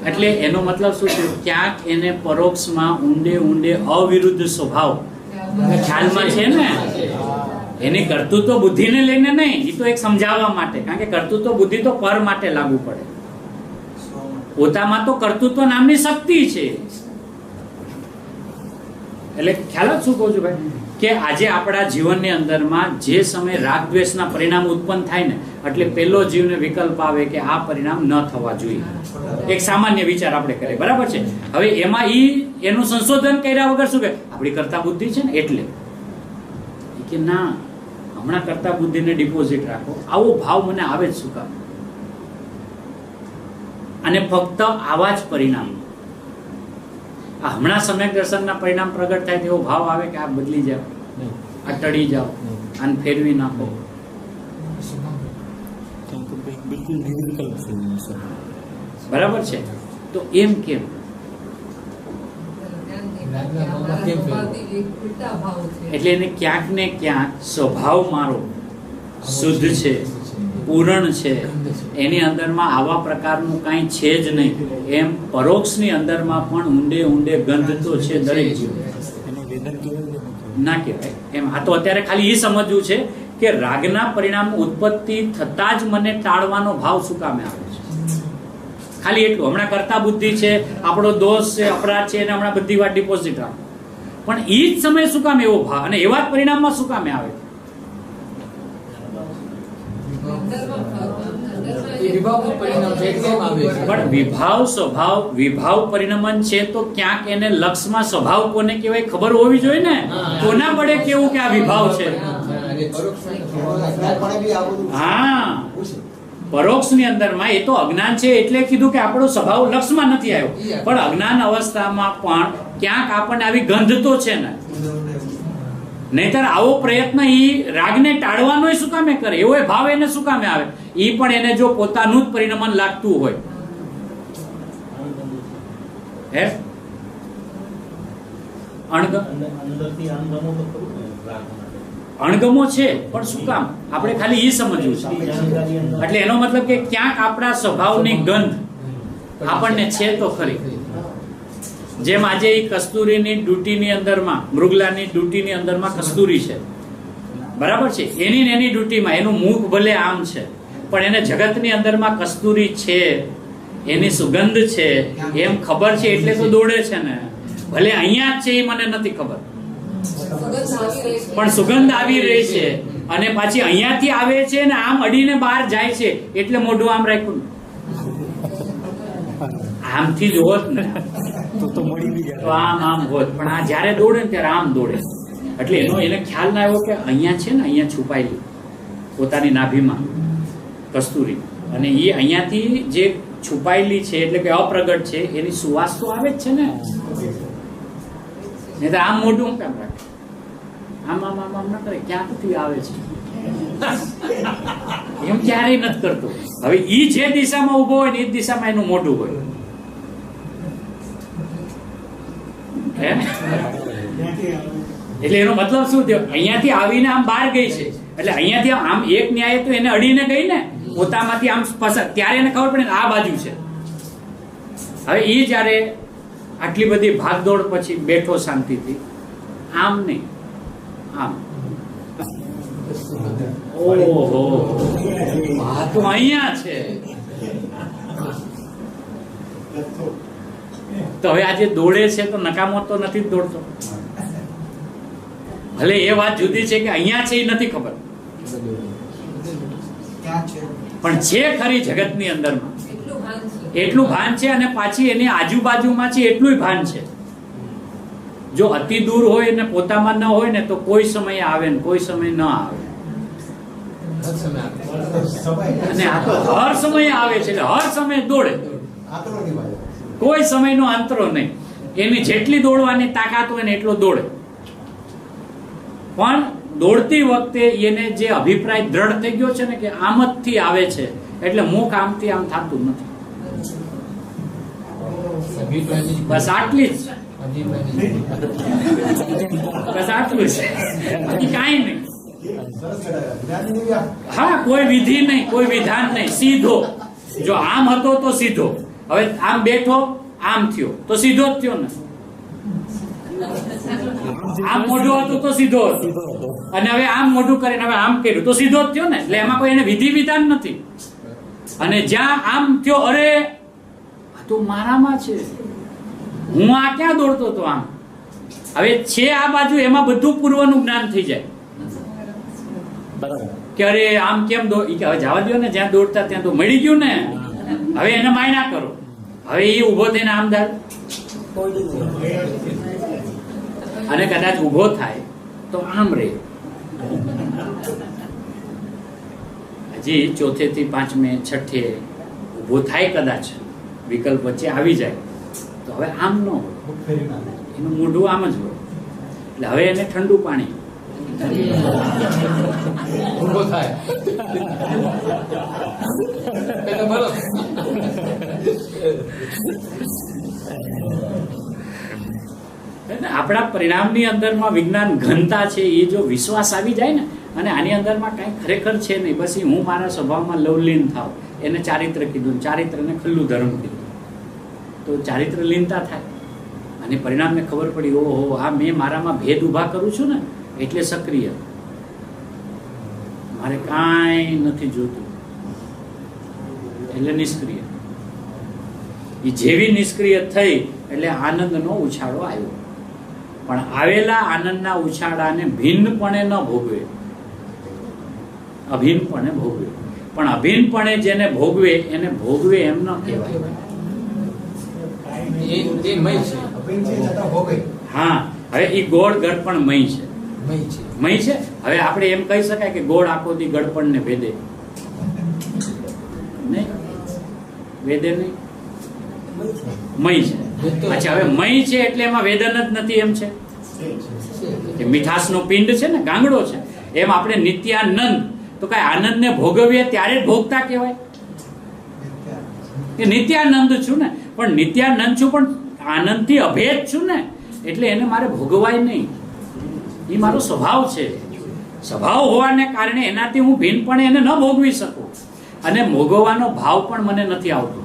એટલે એનો મતલબ શું છે? ક્યાંક એને પરોક્ષમાં ઊંડે ઊંડે અવિરુદ્ધ સ્વભાવ ખ્યાલમાં છે ને. એની કર્તૃત્વ બુદ્ધિને લઈને નહીં, એ તો એક સમજાવવા માટે, કારણ કે કર્તૃત્વ બુદ્ધિ તો પર માટે લાગુ પડે. પોતામાં તો કર્તૃત્વ નામની શક્તિ છે. એટલે ખ્યાલ જ શું કહું છું ભાઈ કે આજે આપણા જીવનની અંદરમાં જે સમયે રાગ દ્વેષના પરિણામ ઉત્પન્ન થાય ને, એટલે પેલો જીવને વિકલ્પ આવે કે આ પરિણામ ન થવા જોઈએ. એક સામાન્ય વિચાર આપણે કરીએ, બરાબર છે. હવે એમાં એનું સંશોધન કર્યા વગર શું કે આપણી કર્તા બુદ્ધિ છે ને એટલે કે ના, હમણાં કર્તા બુદ્ધિને ડિપોઝિટ રાખો, આવો ભાવ મને આવે જ શું કામ? અને ફક્ત આવા જ પરિણામ, આ હમણાં સમ્યક દર્શનના પરિણામ પ્રગટ થાય તેવો ભાવ આવે કે આ બદલી જાઓ, આ ટળી જાઓ, આને ફેરવી નાખો. બરાબર છે. તો એમ કેમ? એટલે એને ક્યાંક ને ક્યાંક સ્વભાવ મારો શુદ્ધ છે, પૂરણ છે, એની અંદરમાં આવા પ્રકારનું કાંઈ છે જ નહીં. એમ પરોક્ષની અંદરમાં પણ ઊંડે ઊંડે ગંધ તો છે દરેક જીવ. ના કહેવાય એમ. આ તો અત્યારે ખાલી એ સમજવું છે કે રાગના પરિણામ ઉત્પત્તિ થતા જ મને ટાળવાનો ભાવ શું કામે આવે છે, ખાલી એટલું. હમણાં કરતા બુદ્ધિ છે, આપણો દોષ છે, અપરાધ છે, એને હમણાં બધી વાત ડિપોઝિટ રાખો, પણ એ જ સમયે શું કામ એવો ભાવ અને એવા જ પરિણામમાં શું કામે આવે? પણ વિભાવ પરિણમન છે તો ક્યાંક એને લક્ષમાં સ્વભાવ કોને કહેવાય ખબર હોવી જોઈએ ને. કોના પડે કેવું કે આ વિભાવ છે? હા, પરોક્ષની અંદરમાં એ તો અજ્ઞાન છે એટલે કીધું કે આપણો સ્વભાવ લક્ષમાં નથી આવ્યો, પણ અજ્ઞાન અવસ્થામાં પણ ક્યાંક આપણને આવી ગંધ તો છે ને. નહીતર આવો પ્રયત્ન ઈ રાગને ટાળવાનો શું કામે કરે? એવો ભાવ એને શું કામે આવે? ઈ પણ એને જો પોતાનું જ પરિણમન લાગતું હોય, હે અણગમો છે, પણ શું કામ? આપણે ખાલી ઈ સમજવું છે. એટલે એનો મતલબ કે ક્યાંક આપણા સ્વભાવની ગંધ આપણને છે તો ખરી. જેમ આજે એ કસ્તુરીની ડ્યુટીની અંદરમાં, મૃગલાની ડ્યુટીની અંદરમાં કસ્તુરી છે, બરાબર છે. એની ડ્યુટીમાં એનું મુખ ભલે આમ છે, પણ એને જગતની અંદરમાં કસ્તુરી છે, એની સુગંધ છે એમ ખબર છે એટલે તો દોડે છે ને. ભલે અહીંયા જ છે એ મને નથી ખબર, પણ સુગંધ આવી રહી છે અને પાછી અહીંયાથી આવે છે ને આમ અડીને બહાર જાય છે એટલે મોઢું આમ રાખ્યું. આમથી જ હોત ને તો આમ હોત, પણ આ જયારે દોડે ને ત્યારે આમ દોડે. એટલે એને ખ્યાલ ના આવ્યો કે અહીંયા છે ને, અહીંયા છુપાયેલી પોતાની નાભીમાં કસ્તુરી, અને એ અહીંયાથી જે છુપાયેલી છે એટલે કે અપ્રગટ છે એની સુવાસ તો આવે જ છે ને. નહીં તો આમ મોઢું કેમ રાખે? આમ આમ આમ આમ ના કરે, ક્યાંથી આવે છે એમ ક્યારેય નથી કરતો. હવે ઈ જે દિશામાં ઉભો હોય ને એ દિશામાં એનું મોઢું હોય. હે? એટલે એનો મતલબ શું થયો? અહીંયાથી આવીને આમ બહાર ગઈ છે, એટલે અહીંયાથી આમ એક ન્યાય તો એને અડીને ગઈ ને, પોતામાંથી આમ ત્યારે એને ખબર પડે ને આ બાજુ છે. હવે એ જયારે આટલી બધી ભાગદોડ પછી બેઠો શાંતિથી, આમ નહીં, આમ, ઓહો આ તો અહીંયા છે. તો હવે આજે દોડે છે તો નકામો તો નથી જ દોડતો. ભલે એ વાત જુદી છે કે અહીંયા છે એ નથી ખબર, પણ છે ખરી જગતની અંદરમાં એટલું ભાન છે. અને પાછી એની આજુબાજુમાં છે એટલું ભાન છે. જો અતિ દૂર હોય ને પોતામાં ન હોય ને તો કોઈ સમય આવે ને કોઈ સમય ન આવે, અને આ તો હર સમય આવે છે, એટલે હર સમય દોડે, કોઈ સમયનો અંતરો નહીં. એની જેટલી દોડવાની તાકાત હોય ને એટલો દોડે. પણ દોડતી વખતે એને જે અભિપ્રાય દ્રઢ થઈ ગયો છે ને કે આમ જ થી આવે છે, એટલે મુખ આમથી આમ થતું નથી. બસ આટલી જ, બસ આટલું છે, કાંઈ નહીં. હા, કોઈ વિધિ નહીં, કોઈ વિધાન નહીં, સીધો. જો આમ હતો તો સીધો, હવે આમ બેઠો આમ થયો તો સીધો જ થયો ને. આમ મોઢું હતું તો સીધો હતો, અને હવે આમ મોઢું કરીને હવે આમ કર્યું તો સીધો જ થયો ને. એટલે એમાં કોઈ એને વિધિ વિધાન નથી. અને જ્યાં આમ થયો, અરે આ તો મારામાં છે, હું આ ક્યાં દોડતો હતો, આમ હવે છે આ બાજુ, એમાં બધું પૂર્વનું જ્ઞાન થઈ જાય કે અરે આમ કેમ હવે જવા દો ને, જ્યાં દોડતા ત્યાં તો મળી ગયું ને, હવે એને માયના કરો. હવે એ ઉભો થઈને આમ દાડ, અને કદાચ ઉભો થાય તો આમ રે. હજી ચોથે થી પાંચમે છઠ્ઠે ઉભો થાય, કદાચ વિકલ્પ વચ્ચે આવી જાય તો હવે આમ ન હોય, એનું મોઢું આમ જ હોય. એટલે હવે એને ઠંડુ પાણી ઉભો થાય. આપણા પરિણામની અંદરમાં વિજ્ઞાન ઘનતા છે, એ જો વિશ્વાસ આવી જાય ને, અને આની અંદરમાં કઈ ખરેખર છે નહીં, બસ હું મારા સ્વભાવમાં લવલીન થાવ, એને ચારિત્ર કીધું, ચારિત્રને ખુલ્લું ધર્મ કીધું, તો ચારિત્ર લીનતા થાય. અને પરિણામને ખબર પડી, ઓહો આ મેં મારામાં ભેદ ઉભા કરું છું ને, એટલે સક્રિય, મારે કાંઈ નથી જોતું, એટલે નિષ્ક્રિય. એ જેવી નિષ્ક્રિય થઈ એટલે આનંદનો ઉછાળો આવ્યો. પણ આવેલા આનંદના ઉછાળાને ભિન્નપણે ન ભોગવે, અભિન્નપણે ભોગવે. પણ અભિન્નપણે જેને ભોગવે એને ભોગવે એમ ન કહેવાય. હા, હવે એ ગોળ ગળપણ મય છે, મય છે. હવે આપણે એમ કહી શકાય કે ગોળ આખો દી ગળપણ ને ભેદે નહીં, વેદે નહીં, મય છે. અચ્છા, હવે મય છે એટલે એમાં વેદન જ નથી એમ છે કે મીઠાસનો પિંડ છે ને, ગાંગડો છે, એમ આપણે નિત્યાનંદ, તો કઈ આનંદને ભોગવીએ ત્યારે જ ભોગતા કહેવાય કે નિત્યાનંદ છું ને. પણ નિત્યાનંદ છું, પણ આનંદથી અભેદ છું ને, એટલે એને મારે ભોગવાય નહીં. એ મારો સ્વભાવ છે. સ્વભાવ હોવાને કારણે એનાથી હું ભિન્નપણે એને ન ભોગવી શકું, અને ભોગવવાનો ભાવ પણ મને નથી આવતો.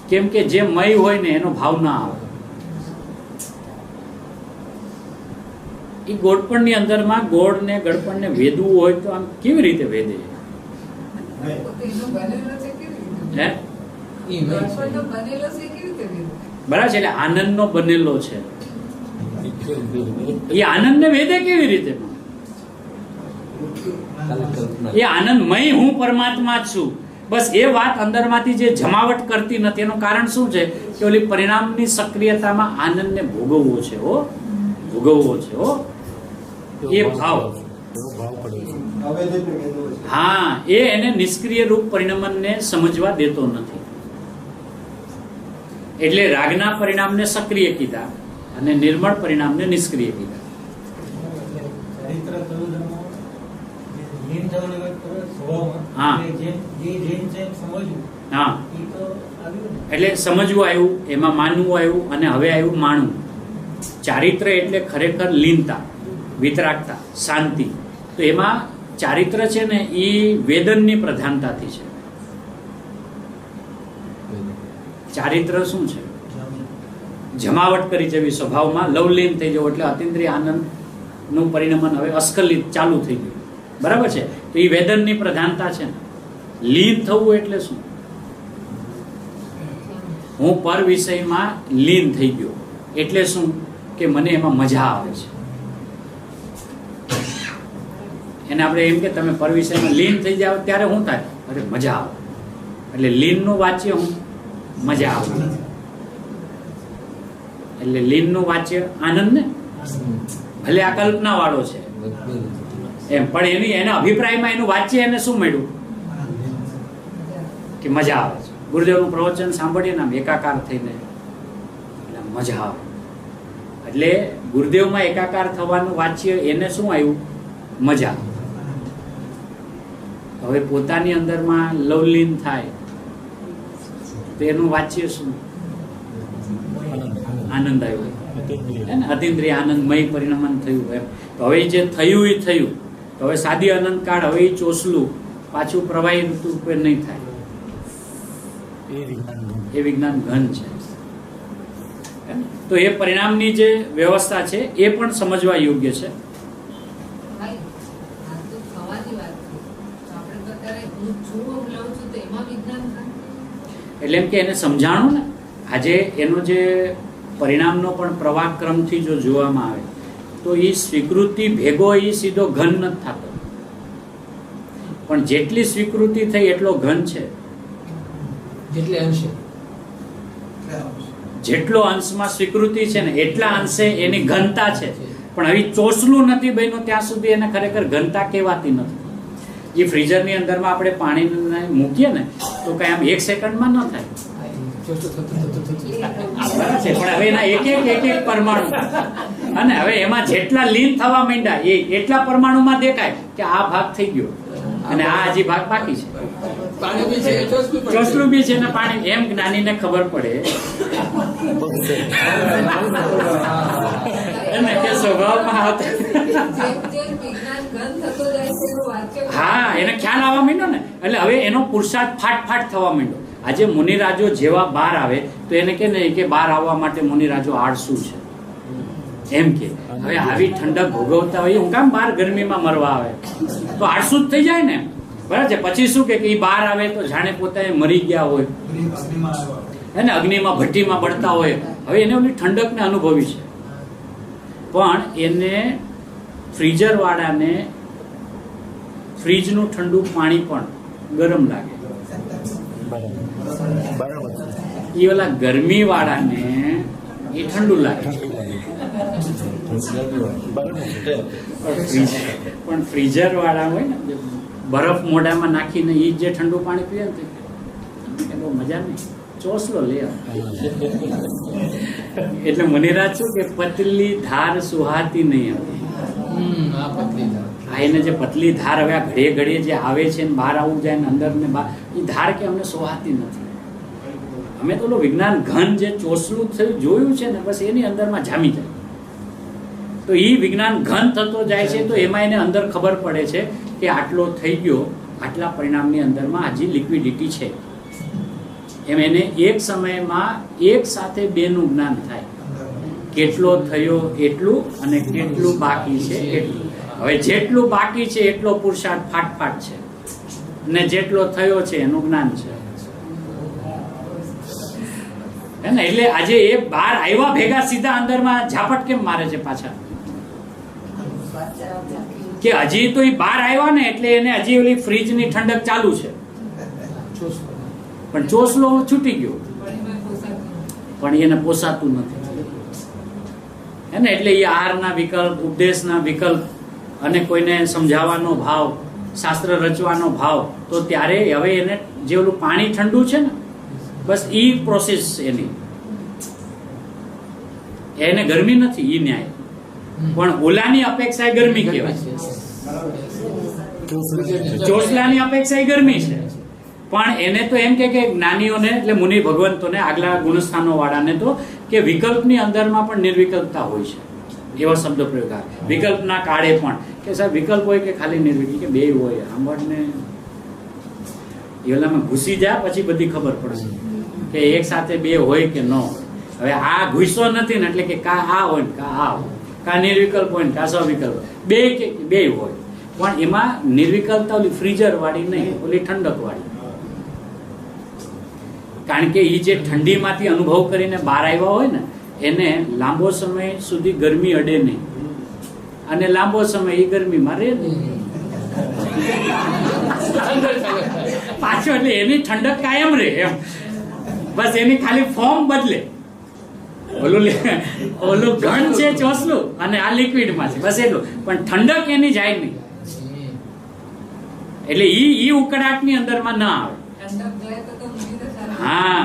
કેમ કે જે મય હોય ને એનો ભાવ ના આવે. એ ગોળપણની અંદરમાં ગોળ ને ગળપણ ને વેદવું હોય તો આમ કેવી રીતે વેદે? હે, બરાબર છે. એટલે આનંદ નો બનેલો છે, એ આનંદ ને વેદે કેવી રીતે? એ આનંદમય હું પરમાત્મા જ છું. બસ એ વાત અંદરમાંથી જે જમાવટ કરતી નથી, એનું કારણ શું છે કે ઓલી પરિણામની સક્રિયતામાં આનંદને ભોગવવો છે, ભોગવવો છે, એ ભાવ. હા, એ એને નિષ્ક્રિય રૂપ પરિણમને સમજવા દેતો નથી. એટલે રાગના પરિણામને સક્રિય કીધા અને નિર્મળ પરિણામને નિષ્ક્રિય કીધા. એટલે સમજવું આવ્યું, એમાં માનવું આવ્યું, અને હવે આવ્યું માનવું. ચારિત્ર એટલે ખરેખર લીનતા, વિતરાગતા, શાંતિ. તો એમાં ચારિત્ર છે ને એ વેદનની પ્રધાનતાથી છે. ચારિત્ર શું છે? જમાવટ કરી જેવી સ્વભાવમાં લવલીન થઈ જવું, એટલે અતિન્દ્રિય આનંદનું પરિણમન હવે અસ્ખલિત ચાલુ થઈ ગયું. બરાબર છે? તો એ વેદનની પ્રધાનતા છે. લીન થવું એટલે શું? હું પર વિષયમાં લીન થઈ ગયો એટલે શું? કે મને એમાં મજા આવે છે. એને આપણે એમ કે તમે પર વિષયમાં લીન થઈ જાવ ત્યારે શું થાય? અરે મજા આવે. એટલે લીનનું વાચ્ય હું મજા આવે. એટલે લીનનું વાચ્ય આનંદ ને, ભલે આ કલ્પના વાળો છે એમ, પણ એના અભિપ્રાયમાં એનું વાચ્ય એને શું મળ્યું? કે મજા આવે છે. ગુરુદેવનું પ્રવચન સાંભળીએ ને આમ એકાકાર થઈને એટલે મજા આવે. એટલે ગુરુદેવમાં એકાકાર થવાનું વાચ્ય એને શું આવ્યું? મજા. હવે પોતાની અંદરમાં લવલીન થાય તો એનું વાચ્ય શું? આનંદ આવ્યો. અતિન્દ્રિય આનંદમય પરિણમન થયું એમ. તો હવે જે થયું એ થયું. તો હવે સાદી અનંત કાળ હવે ચોસલું પાછું પ્રવાહી ઋતુ ઉપર નહીં થાય. એ વિજ્ઞાન ઘન છે. તો એ પરિણામની જે વ્યવસ્થા છે એ પણ સમજવા યોગ્ય છે. એટલે એમ કે એને સમજાણું ને, આજે એનો જે પરિણામનો પણ પ્રવાહ ક્રમથી જો જોવામાં આવે તો એ સ્વીકૃતિ ભેગો એ સીધો ઘન નથી થતો, પણ જેટલી સ્વીકૃતિ થઈ એટલો ઘન છે. જેટલો અંશમાં સ્વીકૃતિ છે ને એટલા અંશે એની ઘનતા છે. પણ હવે ચોસલું નથી બન્યું ત્યાં સુધી એને ખરેખર ઘનતા કહેવાતી નથી. એ ફ્રીઝરની અંદરમાં આપણે પાણીને મૂકીએ ને તો કઈ આમ 1 સેકન્ડમાં ન થાય. પણ હવે એના એક એક પરમાણુ, અને હવે એમાં જેટલા લીન થવા માંડ્યા એટલા પરમાણુમાં દેખાય કે આ ભાગ થઈ ગયો અને આ હજી ભાગ બાકી છે. ચોસલું બી છે ને પાણી, એમ જ્ઞાનીને ખબર પડે કે સ્વભાવમાં હા એને ખ્યાલ આવવા માંડ્યો ને, એટલે હવે એનો પુરુષાર્થ ફાટ થવા માંડ્યો. આજે મુનિરાજો જેવા બહાર આવે તો એને કે નહીં કે બહાર આવવા માટે મુનિરાજો આળસુ છે એમ કે. હવે આવી ઠંડક ભોગવતા હોય હું કામ બહાર ગરમીમાં મરવા આવે? તો આળસુ જ થઈ જાય ને. બરાબર છે? પછી શું કે એ બહાર આવે તો જાણે પોતે મરી ગયા હોય, એને અગ્નિમાં ભઠ્ઠીમાં બળતા હોય. હવે એને ઓલી ઠંડકને અનુભવી છે, પણ એને ફ્રીઝર વાળાને ફ્રીજનું ઠંડુ પાણી પણ ગરમ લાગે. એ ઓલા ગરમી વાળાને એ ઠંડુ લાગે. પણ ફ્રીઝર વાળા હોય ને બરફ મોઢામાં નાખીને એ જે ઠંડુ પાણી પીએ ને એ બહુ મજા નહીં. ચોસલો લે. એટલે મુનિરાજ શું કે પતલી ધાર સુહાતી નહીં હતી. આ એને જે પતલી ધાર હવે આ ઘડીએ જે આવે છે ને બહાર આવું જાય ને અંદર ને બહાર, એ ધાર કે અમને સોહાતી નથી. અમે તો વિજ્ઞાન ઘન જે ચોસલું થયું જોયું છે ને બસ એની અંદરમાં જામી જાય. તો એ વિજ્ઞાન ઘન થતો જાય છે તો એમાં એને અંદર ખબર પડે છે કે આટલો થઈ ગયો, આટલા પરિણામની અંદરમાં હજી લિક્વિડિટી છે. એમ એને એક સમયમાં એક સાથે બેનું જ્ઞાન થાય. કેટલો થયો એટલું અને કેટલું બાકી છે એટલું. હવે જેટલું બાકી છે એટલો પુરુષાર્થ ફાટ છે ને જેટલો થયો છે એનું જ્ઞાન છે. હે ને? એટલે આજે એ બહાર આવ્યા ભેગા સીધા અંદરમાં ઝાપટ કેમ મારે છે પાછા? કે હજી તો એ બહાર આવ્યા ને એટલે એને હજી ઓલી ફ્રીજની ઠંડક ચાલુ છે, પણ ચોસલો છૂટી ગયો, પણ એને પોસાતું નથી. હે ને? એટલે એ આહારના વિકલ્પ, ઉપદેશના વિકલ્પ અને કોઈને સમજાવવાનો ભાવ, શાસ્ત્ર રચવાનો ભાવ, તો ત્યારે હવે એને જે ઓલું પાણી ઠંડુ છે ને બસ એ પ્રોસેસ એની, એને ગરમી નથી એ ન્યાય, પણ ઓલાની અપેક્ષા ગરમી કહેવાય. ચોસલાની અપેક્ષા ગરમી છે, પણ એને તો એમ કે જ્ઞાનીઓને એટલે મુનિ ભગવંતોને આગલા ગુણસ્થાનો વાળાને તો કે વિકલ્પની અંદરમાં પણ નિર્વિકલ્પતા હોય છે, એવા શબ્દ પ્રયોગ આવે. વિકલ્પના કાળે પણ કે સાહેબ વિકલ્પ હોય કે ખાલી નિર્વિકલ્પ, કે બે હોય. સાંભળને એલામાં ઘૂસી જાય પછી બધી ખબર પડશે કે એક સાથે બે હોય કે ન હોય. હવે આ ઘૂસો નથી ને એટલે કે કા આ હોય ને કા આ હોય, કા નિર્વિકલ્પ હોય ને કા સવિકલ્પ, બે કે બે હોય. પણ એમાં નિર્વિકલ્પતા ઓલી ફ્રીઝર વાળી નહીં, ઓલી ઠંડક વાળી. કારણ કે એ જે ઠંડીમાંથી અનુભવ કરીને બહાર આવ્યા હોય ને એને લાંબો સમય સુધી ગરમી અડે નહીં, અને લાંબો સમય એ ગરમીમાં રહે નહીં પાછો. એટલે એની ઠંડક કાયમ રહે એમ, બસ એની ખાલી ફોર્મ બદલે. ઓલું ઘન છે ચોસલું અને આ લિક્વિડમાં છે, બસ એટલું. પણ ઠંડક એની જાય નહીં, એટલે ઈ ઉકળાટની અંદરમાં ના આવે. હા,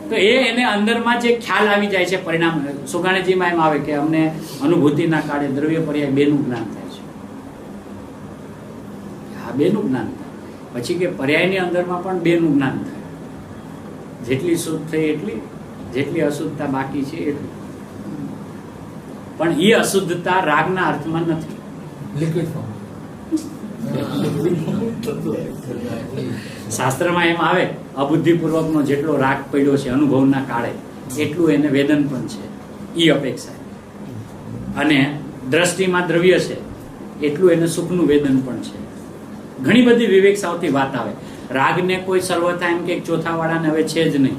તો એને અંદરમાં જે ખ્યાલ આવી જાય છે પરિણામ. સુગાણીજીમાં એમ આવે કે અમને અનુભૂતિના કાળે દ્રવ્ય પર્યાય બેનું જ્ઞાન થાય છે. આ બેનું જ્ઞાન થાય. પછી કે પર્યાયની અંદરમાં પણ બેનું જ્ઞાન થાય. જેટલી શુદ્ધ થઈ એટલી, જેટલી અશુદ્ધતા બાકી છે એટલી. પણ એ અશુદ્ધતા રાગના અર્થમાં નથી. Liquid form. શાસ્ત્રમાં એમ આવે અબુદ્ધિપૂર્વકનો જેટલો રાગ પડ્યો છે અનુભવના કાળે એટલું એને વેદન પણ છે ઈ અપેક્ષા. અને દ્રષ્ટિમાં દ્રવ્ય છે એટલું એને સુખનું વેદન પણ છે. ઘણી બધી વિવેકસાવથી વાત આવે. રાગને કોઈ સર્વથા એમ કે ચોથા વાળાને હવે છે જ નહીં,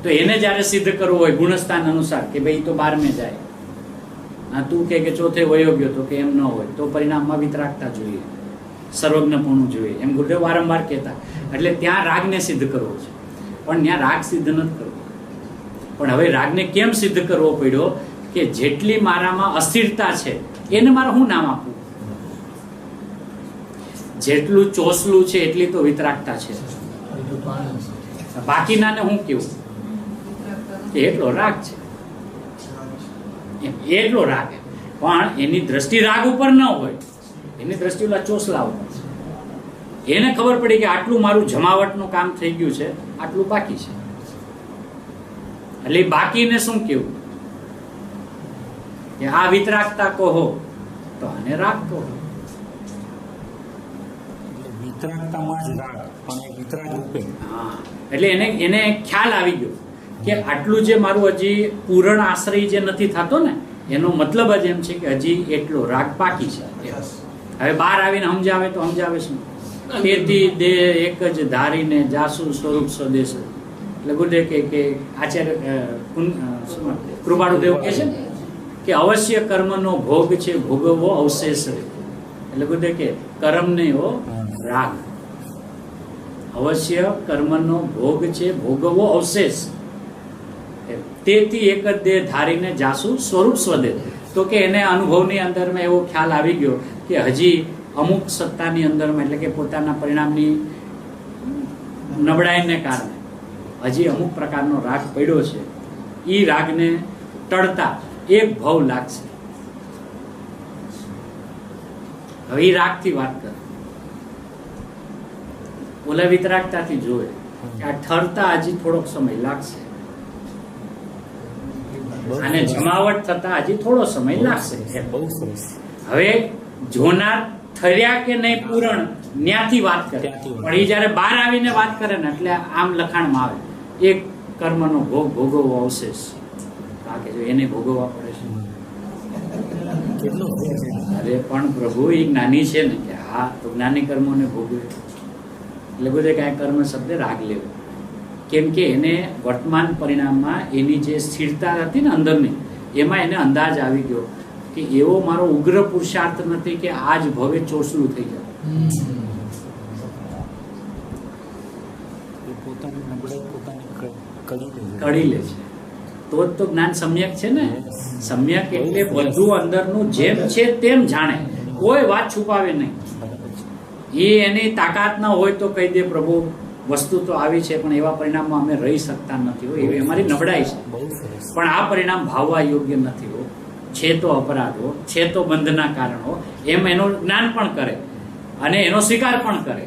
તો એને જ્યારે સિદ્ધ કરવું હોય ગુણસ્થાન અનુસાર કે ભાઈ તો 12મે જાય, આ તું કે ચોથે વયો ગયો, તો કે એમ ન હોય તો પરિણામમાં વિતરાગતા જોઈએ, સર્વજ્ઞપણું જોઈએ, એમ ગુરુદેવ વારંવાર કહેતા. એટલે ત્યાં રાગને સિદ્ધ કરવો છે, પણ ત્યાં રાગ સિદ્ધ નથી કરવો. પણ હવે રાગને કેમ સિદ્ધ કરવો પડ્યો કે જેટલી મારામાં અસ્થિરતા છે એને મારે હું નામ આપવું, જેટલું ચોસલું છે એટલી તો વિતરાગતા છે, બાકીનાને હું કેવું કે એટલો રાગ છે, એટલો રાગ. પણ એની દ્રષ્ટિ રાગ ઉપર ન હોય, એની દ્રષ્ટિ ઓલા ચોસલા ઉપર છે. એને ખબર પડી કે આટલું મારું જમાવટનું કામ થઈ ગયું છે, આટલું બાકી છે. એટલે બાકીને શું કેવું કે આ વિતરાગતા કહો તો આને રાગ કહો. વિતરાગતામાં જ રાગ, પણ એ વિતરાગ રૂપે. હા, એટલે એને ખ્યાલ આવી ગયો કે આટલું જે મારું હજી પૂરણ આશ્રય જે નથી થતો ને એનો મતલબ જ એમ છે કે હજી એટલો રાગ બાકી છે. હવે બહાર આવીને સમજાવે તો સમજાવે શું? તેથી દેહ એક જ ધારીને જાસુ સ્વરૂપ સ્વદેશ. એટલે ગુરુદેવ કે આચાર્ય કૃપાળુદેવ કહે છે કે અવશ્ય કર્મનો ભોગ છે ભોગવવો અવશેષ. એટલે ગુરુદેવ કે કર્મ નહીં હો, રાગ. અવશ્ય કર્મનો ભોગ છે ભોગવવો અવશેષ. તેથી એક જ દેહ ધારીને જાસુ સ્વરૂપ સ્વદેહ. તો કે એને અનુભવની અંદરમાં એવો ખ્યાલ આવી ગયો કે હજી અમુક સત્તાની અંદરમાં, એટલે કે પોતાના પરિણામની નબળાઈને કારણે હજી અમુક પ્રકારનો રાગ પડ્યો છે. એ રાગને ટળતા એક ભાવ લાગશે. હવે એ રાગથી વાત કરે, ઓલા વિતરાગતાથી જોવે કે આ ઠરતા હજી થોડોક સમય લાગશે, અને જમાવટ થતા હજી થોડો સમય લાગશે. હવે જોનાર થર્યા કે નહીં પૂરણ ન્યાથી વાત કરે, પણ એ જયારે બહાર આવીને વાત કરે ને એટલે આમ લખાણમાં આવે એક કર્મનો ભોગ ભોગવવો અવશેષ. કારણ કે જો એને ભોગવવા પડે છે. અરે પણ પ્રભુ એ જ્ઞાની છે ને કે હા, તો જ્ઞાની કર્મોને ભોગવે. એટલે બધે કાંઈ કર્મ શબ્દ રાગ લેવો, કેમ કે એને વર્તમાન પરિણામમાં એની જે સ્થિરતા હતી ને અંદરની, એમાં એને અંદાજ આવી ગયો કે એવો મારો ઉગ્ર પુરુષાર્થ નથી કે આજ ભવે ચોસલું થઈ જાય. કડી લે છે તો જ તો જ્ઞાન સમ્યક છે ને. સમ્યક એટલે બધું અંદરનું જેમ છે તેમ જાણે, કોઈ વાત છુપાવે નહીં. એ એની તાકાત ન હોય તો કહી દે પ્રભુ વસ્તુ તો આવી છે પણ એવા પરિણામમાં અમે રહી શકતા નથી, એવી અમારી નબળાઈ છે. પણ આ પરિણામ ભાવવા યોગ્ય નથી હો, છે તો અપરાધો, છે તો બંધના કારણો, એમ એનું જ્ઞાન પણ કરે અને એનો સ્વીકાર પણ કરે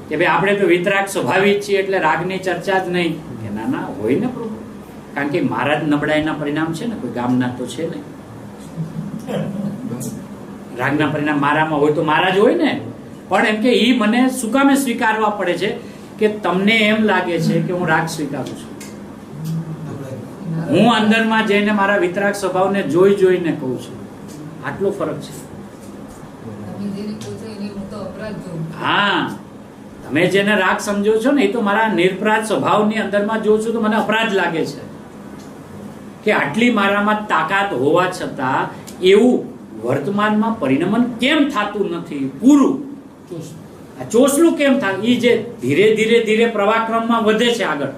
કે ભાઈ આપણે તો વિતરાગ સ્વભાવિક છીએ એટલે રાગની ચર્ચા જ નહીં. કે ના ના હોય ને પ્રભુ, કારણ કે મારા જ નબળાઈના પરિણામ છે ને, કોઈ ગામના તો છે ને. રાગના પરિણામ મારામાં હોય તો મારા જ હોય ને. પણ એમ કે એ મને શું કામે સ્વીકારવા પડે છે કે તમને એમ લાગે છે કે હું રાગ સ્વીકારું છું. હું અંદરમાં જઈને મારા વિતરાગ સ્વભાવને જોઈને કહું છું. આટલો ફરક છે. હા, તમે જેને રાગ સમજો છો ને એ તો મારા નિરપરાધ સ્વભાવની અંદરમાં જોઉં છું તો મને અપરાધ લાગે છે કે આટલી મારામાં તાકાત હોવા છતાં એવું વર્તમાનમાં પરિણમન કેમ થતું નથી પૂરું. આ ચોસલું કેમ થાય? એ જે ધીરે ધીરે પ્રવાહક્રમમાં વધે છે આગળ,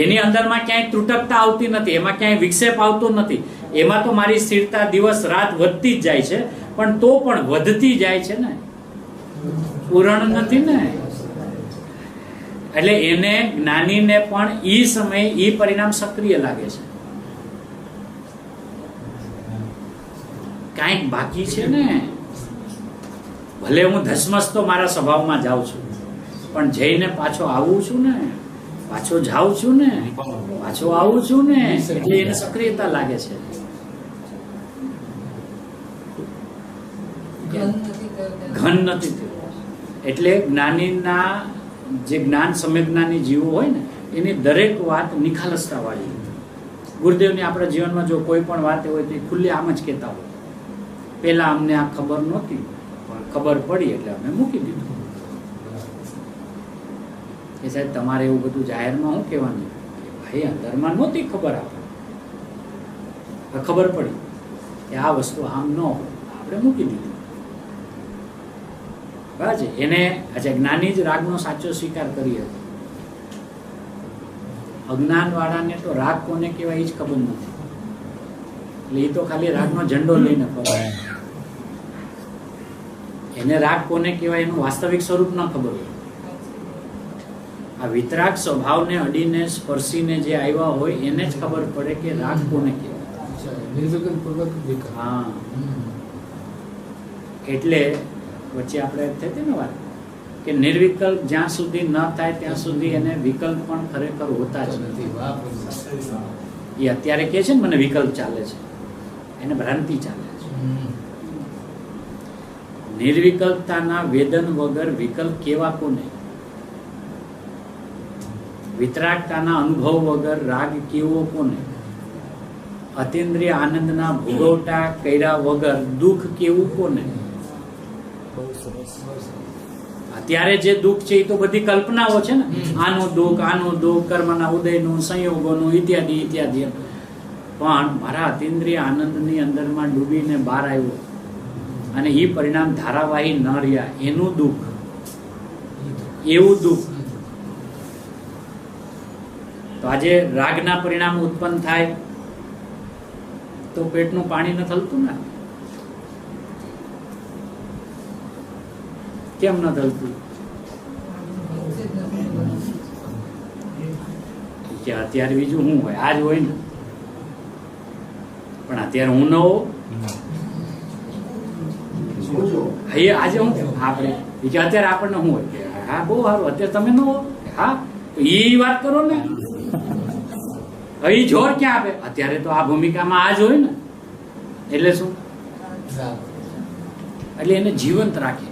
એની અંદરમાં ક્યાંય ત્રુટકતા આવતી નથી, એમાં ક્યાંય વિક્ષેપ આવતો નથી. એમાં તો મારી સ્થિરતા દિવસ રાત વધતી જ જાય છે, પણ તો પણ વધતી જાય છે ને, પૂરણ નથી ને. એટલે એને જ્ઞાનીને પણ ઈ સમયે ઈ પરિણામ સક્રિય લાગે છે. કાંઈક બાકી છે ને. ભલે હું ધસમસતો મારા સ્વભાવમાં જાઉં છું, પણ જઈને પાછો આવું છું ને, પાછો જાઉં છું ને, પાછો આવું છું ને, એટલે એને સક્રિયતા લાગે છે. ઘન નથી થયું. એટલે જ્ઞાનીના જે જ્ઞાન સમ્યજ્ઞાની જીવો હોય ને, એની દરેક વાત નિખાલસતા વાળી. ગુરુદેવની આપણા જીવનમાં જો કોઈ પણ વાત હોય તો એ ખુલ્લે આમ જ કહેતા હોય, પેલા અમને આ ખબર નહોતી, પણ ખબર પડી એટલે અમે મૂકી દીધું. કે સાહેબ તમારે એવું બધું જાહેરમાં શું કહેવાનું? ભાઈ અંદરમાં નહોતી ખબર, આપણે ખબર પડી કે આ વસ્તુ આમ ન હોય, આપણે મૂકી દીધું. બરાબર છે. એને જ્ઞાની જ રાગનો સાચો સ્વીકાર કરી હતો. અજ્ઞાન વાળાને તો રાગ કોને કહેવાય એ જ ખબર નથી. એટલે એ તો ખાલી રાગનો ઝંડો લઈને ફરે. એને રાગ કોને કહેવાય એનું વાસ્તવિક સ્વરૂપ ન ખબર હોય. આ વિતરાગ સ્વભાવને અડીને સ્પર્શીને જે આવ્યા હોય એને જ ખબર પડે કે રાગ કોને કહેવાય. હા, એટલે વચ્ચે આપણે થઈ હતી ને વાત કે નિર્વિકલ્પ જ્યાં સુધી ન થાય ત્યાં સુધી એને વિકલ્પ પણ ખરેખર હોતા જ નથી. એ અત્યારે કહે છે ને મને વિકલ્પ ચાલે છે, એને ભ્રાંતિ ચાલે છે. નિર્વિકલ્પતાના વેદન વગર વિકલ્પ કેવા કોને? વિતરાગતાના અનુભવ વગર રાગ કેવો કોને? અતિન્દ્રિય આનંદના ભોગવટા કર્યા વગર દુઃખ કેવું કોને? અત્યારે જે દુઃખ છે એ તો બધી કલ્પનાઓ છે ને, આનું દુઃખ કર્મના ઉદયનું, સંયોગોનું ઇત્યાદિ ઇત્યાદિ. પણ મારા અતિન્દ્રિય આનંદની અંદરમાં ડૂબીને બહાર આવ્યો અને એ પરિણામ ધારાવાહી ન રહ્યા, એનું દુઃખ, એવું દુઃખ. તો આજે રાગના પરિણામ ઉત્પન્ન થાય તો પેટનું પાણી ન થલતું ને? કેમ ન થલતું? કે અત્યારે બીજું શું હોય? આજ હોય ને, પણ અત્યારે હું ન હોઉં. આજે હું આપણે કે અત્યારે આપણને શું હોય? હા બહુ સારું, અત્યારે તમે ન હો. હા, એ વાત કરો ને. એ જોર ક્યાં આપે? અત્યારે તો આ ભૂમિકામાં આ જ હોય ને. એટલે શું? એટલે એને જીવંત રાખે.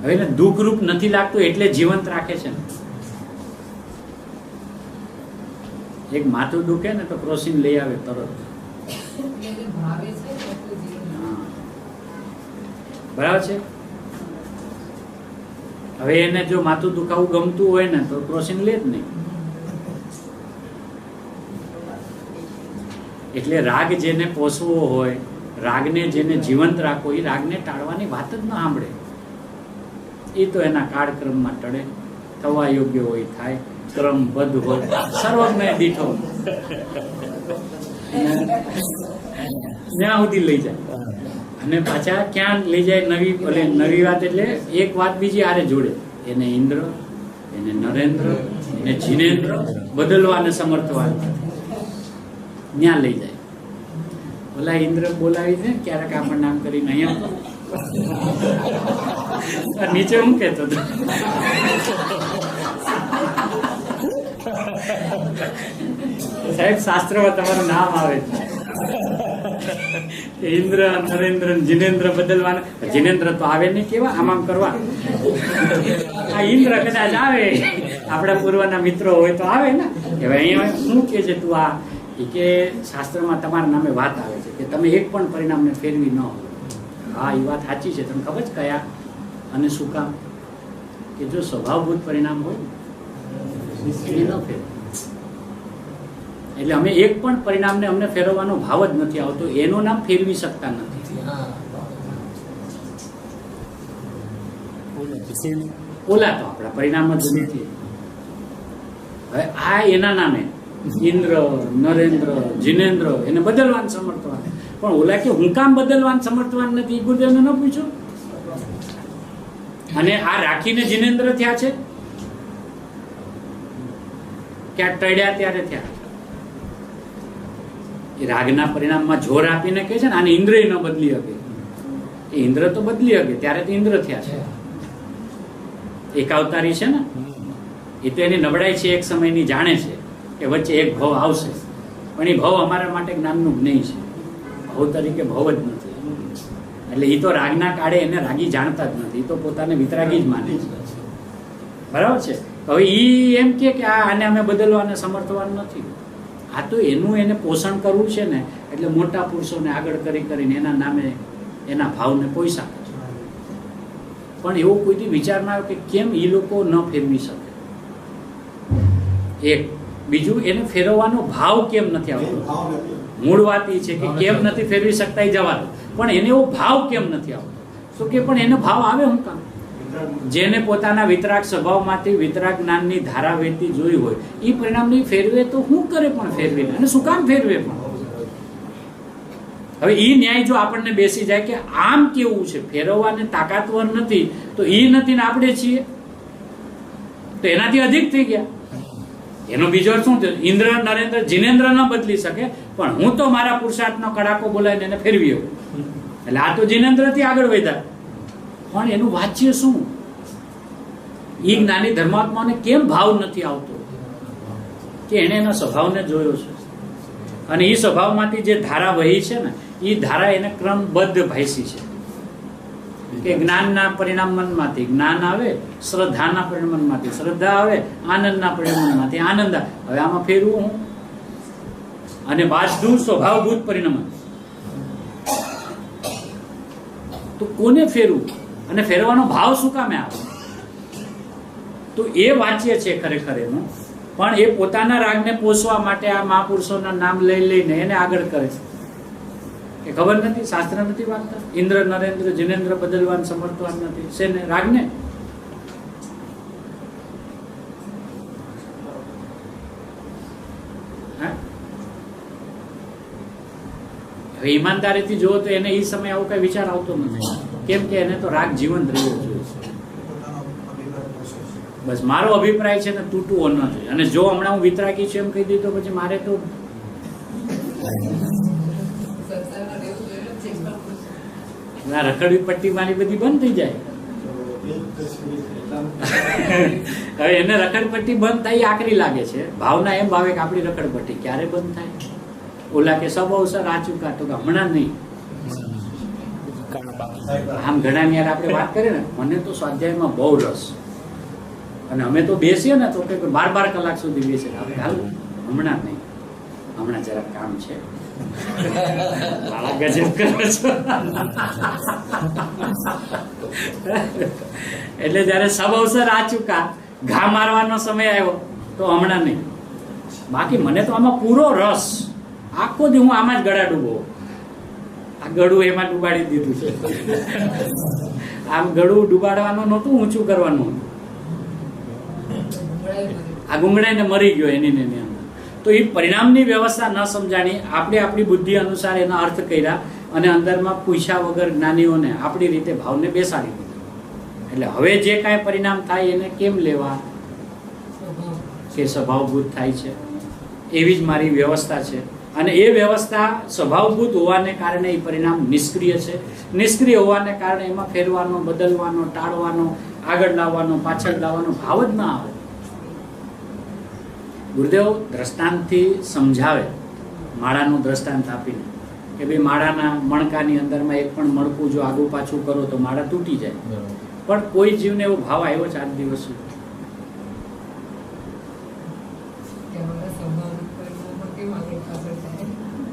હવે એને દુઃખરૂપ નથી લાગતું એટલે જીવંત રાખે છે ને. એક માથું દુખે ને તો ક્રોસિન લઈ આવે તરત. બરાબર છે. હવે એને જો માથું દુખાવું ગમતું હોય ને તો ક્રોસિન લે જ નહીં. એટલે રાગ જેને પોષવો હોય, રાગને જેને જીવંત રાખવો, એ રાગને ટાળવાની વાત જ ન સાંભળે. એ તો એના કાળક્રમમાં ટળે, થવા યોગ્ય હોય થાય, ક્રમબદ્ધ હોય, સર્વજ્ઞ દીઠો ત્યાં સુધી લઈ જાય. અને પાછા ક્યાં લઈ જાય? નવી વાત એટલે એક વાત બીજી આરે જોડે. એને ઇન્દ્ર, એને નરેન્દ્ર, એને જીનેન્દ્ર બદલવાને સમર્થવાન ત્યાં લઈ જાય. ઓલા ઇન્દ્ર બોલાવી દે ક્યારેક આપણને નામ કરીને અહીંયા નીચે હું કહેતો હતો સાહેબ શાસ્ત્રમાં તમારું નામ આવે છે ઇન્દ્ર, નરેન્દ્ર, જીનેન્દ્ર બદલવાના. જીનેન્દ્ર તો આવે નહીં, કેવા આમ કરવા. આ ઇન્દ્ર કદાચ આવે, આપણા પૂર્વના મિત્રો હોય તો આવે ને. હવે અહીંયા શું કે છે તું આ કે શાસ્ત્રમાં તમારા નામે વાત આવે છે કે તમે એક પણ પરિણામને ફેરવી ન હોય. હા, એ વાત સાચી છે. તમને ખબર છે કયા અને શું કામ? કે જો સ્વભાવભૂત પરિણામ હોય એ ન ફેરવે. એટલે અમે એક પણ પરિણામને અમને ફેરવવાનો ભાવ જ નથી આવતો, એનું નામ ફેરવી શકતા નથી. ઓલા તો આપણા પરિણામ જ નથી. હવે આ એના નામે ઇન્દ્ર, નરેન્દ્ર, જીનેન્દ્ર એને બદલવાનું સમર્થવાન. પણ ઓલા કે હું કામ બદલવાનું સમર્થવાન નથી, ગુરુદેવને ન પૂછ્યું. અને આ રાખીને જીનેન્દ્ર થયા છે કે આ ટળ્યા ત્યારે થયા. એ રાગના પરિણામમાં જોર આપીને કહે છે ને આને ઇન્દ્ર ન બદલી શકે. એ ઇન્દ્ર તો બદલી શકે, ત્યારે તો ઇન્દ્ર થયા છે. એક અવતારી છે ને, એ તો એની નબળાઈ છે એક સમયની જાણે છે કે વચ્ચે એક ભવ આવશે, પણ એ ભવ અમારા માટે જ્ઞાનનું જ્ઞેય છે. ભવ તરીકે ભવ જ નથી. એટલે એ તો રાગના કાળે એને રાગી જાણતા જ નથી, એ તો પોતાને વિતરાગી જ માને છે. બરાબર છે. હવે એ એમ કે આને અમે બદલવાને સમર્થવાન નથી. આ તો એનું એને પોષણ કરવું છે ને, એટલે મોટા પુરુષોને આગળ કરીને એના નામે એના ભાવને પોષા આપે છે. પણ એવો કોઈથી વિચારમાં આવ્યો કે કેમ એ લોકો ન ફેરવી શકે. એક બીજું, એને ફેરવવાનો ભાવ કેમ નથી આવતો. મૂળ વાત એ છે કે કેમ નથી ફેરવી શકતા એ જવા દો, પણ એને એવો ભાવ કેમ નથી આવતો. તો કે પણ એનો ભાવ આવે હું કામ? જેને પોતાના વિતરાગ સ્વભાવમાંથી વિતરાગ જ્ઞાનની ધારા વહેતી જોઈ હોય એ પરિણામની ફેરવે તો શું કરે પણ ફેરવીને, અને શું કામ ફેરવે પણ. હવે એ ન્યાય જો આપણને બેસી જાય કે આમ કેવું છે, ફેરવવાને તાકાતવર નથી તો એ નથી ને આપણે છીએ, તો એનાથી અધિક થઈ ગયા. એનો બીજો અર્થ શું થયો? ઇન્દ્ર, નરેન્દ્ર, જીનેન્દ્ર ન બદલી શકે, પણ હું તો મારા પુરુષાર્થનો કડાકો બોલાવીને એને ફેરવી આવું. એટલે આ તો જીનેન્દ્રથી આગળ વધ્યા, પણ એનું વાચ્ય શું? એ જ્ઞાની ધર્માત્માને કેમ ભાવ નથી આવતો? કે એને એના સ્વભાવને જોયો છે, અને એ સ્વભાવમાંથી જે ધારા વહી છે ને, એ ધારા એને ક્રમબદ્ધ ભાઈસી છે. કે જ્ઞાનના પરિણામમાંથી જ્ઞાન આવે, શ્રદ્ધાના પરિણામમાંથી શ્રદ્ધા આવે, આનંદના પરિણામમાંથી આનંદ આવે. હવે આમાં ફેરવું હું? અને બધું સ્વભાવભૂત પરિણામ. તો કોને ફેરવું અને ફેરવાનો ભાવ શું કામે આવે? તો એ વાંચીએ છે ખરેખર એનું, પણ એ પોતાના રાગને પોષવા માટે આ મહાપુરુષોના નામ લઈને એને આગળ કરે છે. કે ખબર નથી, શાસ્ત્ર નથી વાંચતા. ઇન્દ્ર, નરેન્દ્ર, જીનેન્દ્ર બદલવાનું સમર્થવાન નથી. શેને? રાગને. હવે ઈમાનદારીથી જુઓ તો એને એ સમય આવો કઈ વિચાર આવતો નથી. કેમ કે એને તો રાગ જીવંત રહેવો જોઈએ. બસ મારો અભિપ્રાય છે ને તૂટવો ન જોઈએ. અને જો હમણાં હું વિતરાગી છું એમ કહી દીધું તો પછી મારે તો રખડવી પટ્ટી મારી બધી બંધ થઈ જાય. હવે એને રખડપટ્ટી બંધ થાય આકરી લાગે છે. ભાવના એમ ભાવે કે આપણી રખડપટ્ટી ક્યારે બંધ થાય? ઓલા કે સબ અવસર આ ચૂકા, તો હમણાં નહીં. આમ ઘણા યાર આપણે વાત કરીએ ને, મને તો સ્વાધ્યાયમાં બહુ રસ, અને અમે તો બેસીએ ને તો કે 12 કલાક સુધી બેસીએ. આપણે હાલ હમણાં નહીં, હમણાં જરાક કામ છે. ગજબ કરો છો. એટલે જયારે સબ અવસર આ ચૂકા, ઘા મારવાનો સમય આવ્યો તો હમણાં નહીં. બાકી મને તો આમાં પૂરો રસ. આખો દી હું આમાં જ ગળા ડૂબો. આ ગળું એમાં ડૂબાડી દીધું છે. આમ ગળું ડૂબાડવાનું નહોતું, ઊંચું કરવાનું. આ ગુંગળાઈને મરી ગયો એની ને એની અંદર. તો એ પરિણામની વ્યવસ્થા ન સમજાણી. આપણે આપણી બુદ્ધિ અનુસાર એના અર્થ કર્યા, અને અંદરમાં પૂછ્યા વગર જ્ઞાનીઓને આપણી રીતે ભાવને બેસાડી દીધા. એટલે હવે જે કાંઈ પરિણામ થાય એને કેમ લેવા? કે સ્વભાવભૂત થાય છે, એવી જ મારી વ્યવસ્થા છે. અને એ વ્યવસ્થા સ્વભાવભૂત હોવાને કારણે એ પરિણામ નિષ્ક્રિય છે. નિષ્ક્રિય હોવાને કારણે એમાં ફેરવાનો, બદલવાનો, ટાળવાનો, આગળ લાવવાનો, પાછળ લાવવાનો ભાવ જ ના આવે. ગુરુદેવ દ્રષ્ટાંતથી સમજાવે, માળાનું દ્રષ્ટાંત આપીને કે ભાઈ માળાના મણકાની અંદરમાં એક પણ મણકું જો આગું પાછું કરો તો માળા તૂટી જાય. પણ કોઈ જીવને એવો ભાવ આવ્યો છે આજ દિવસ સુધી?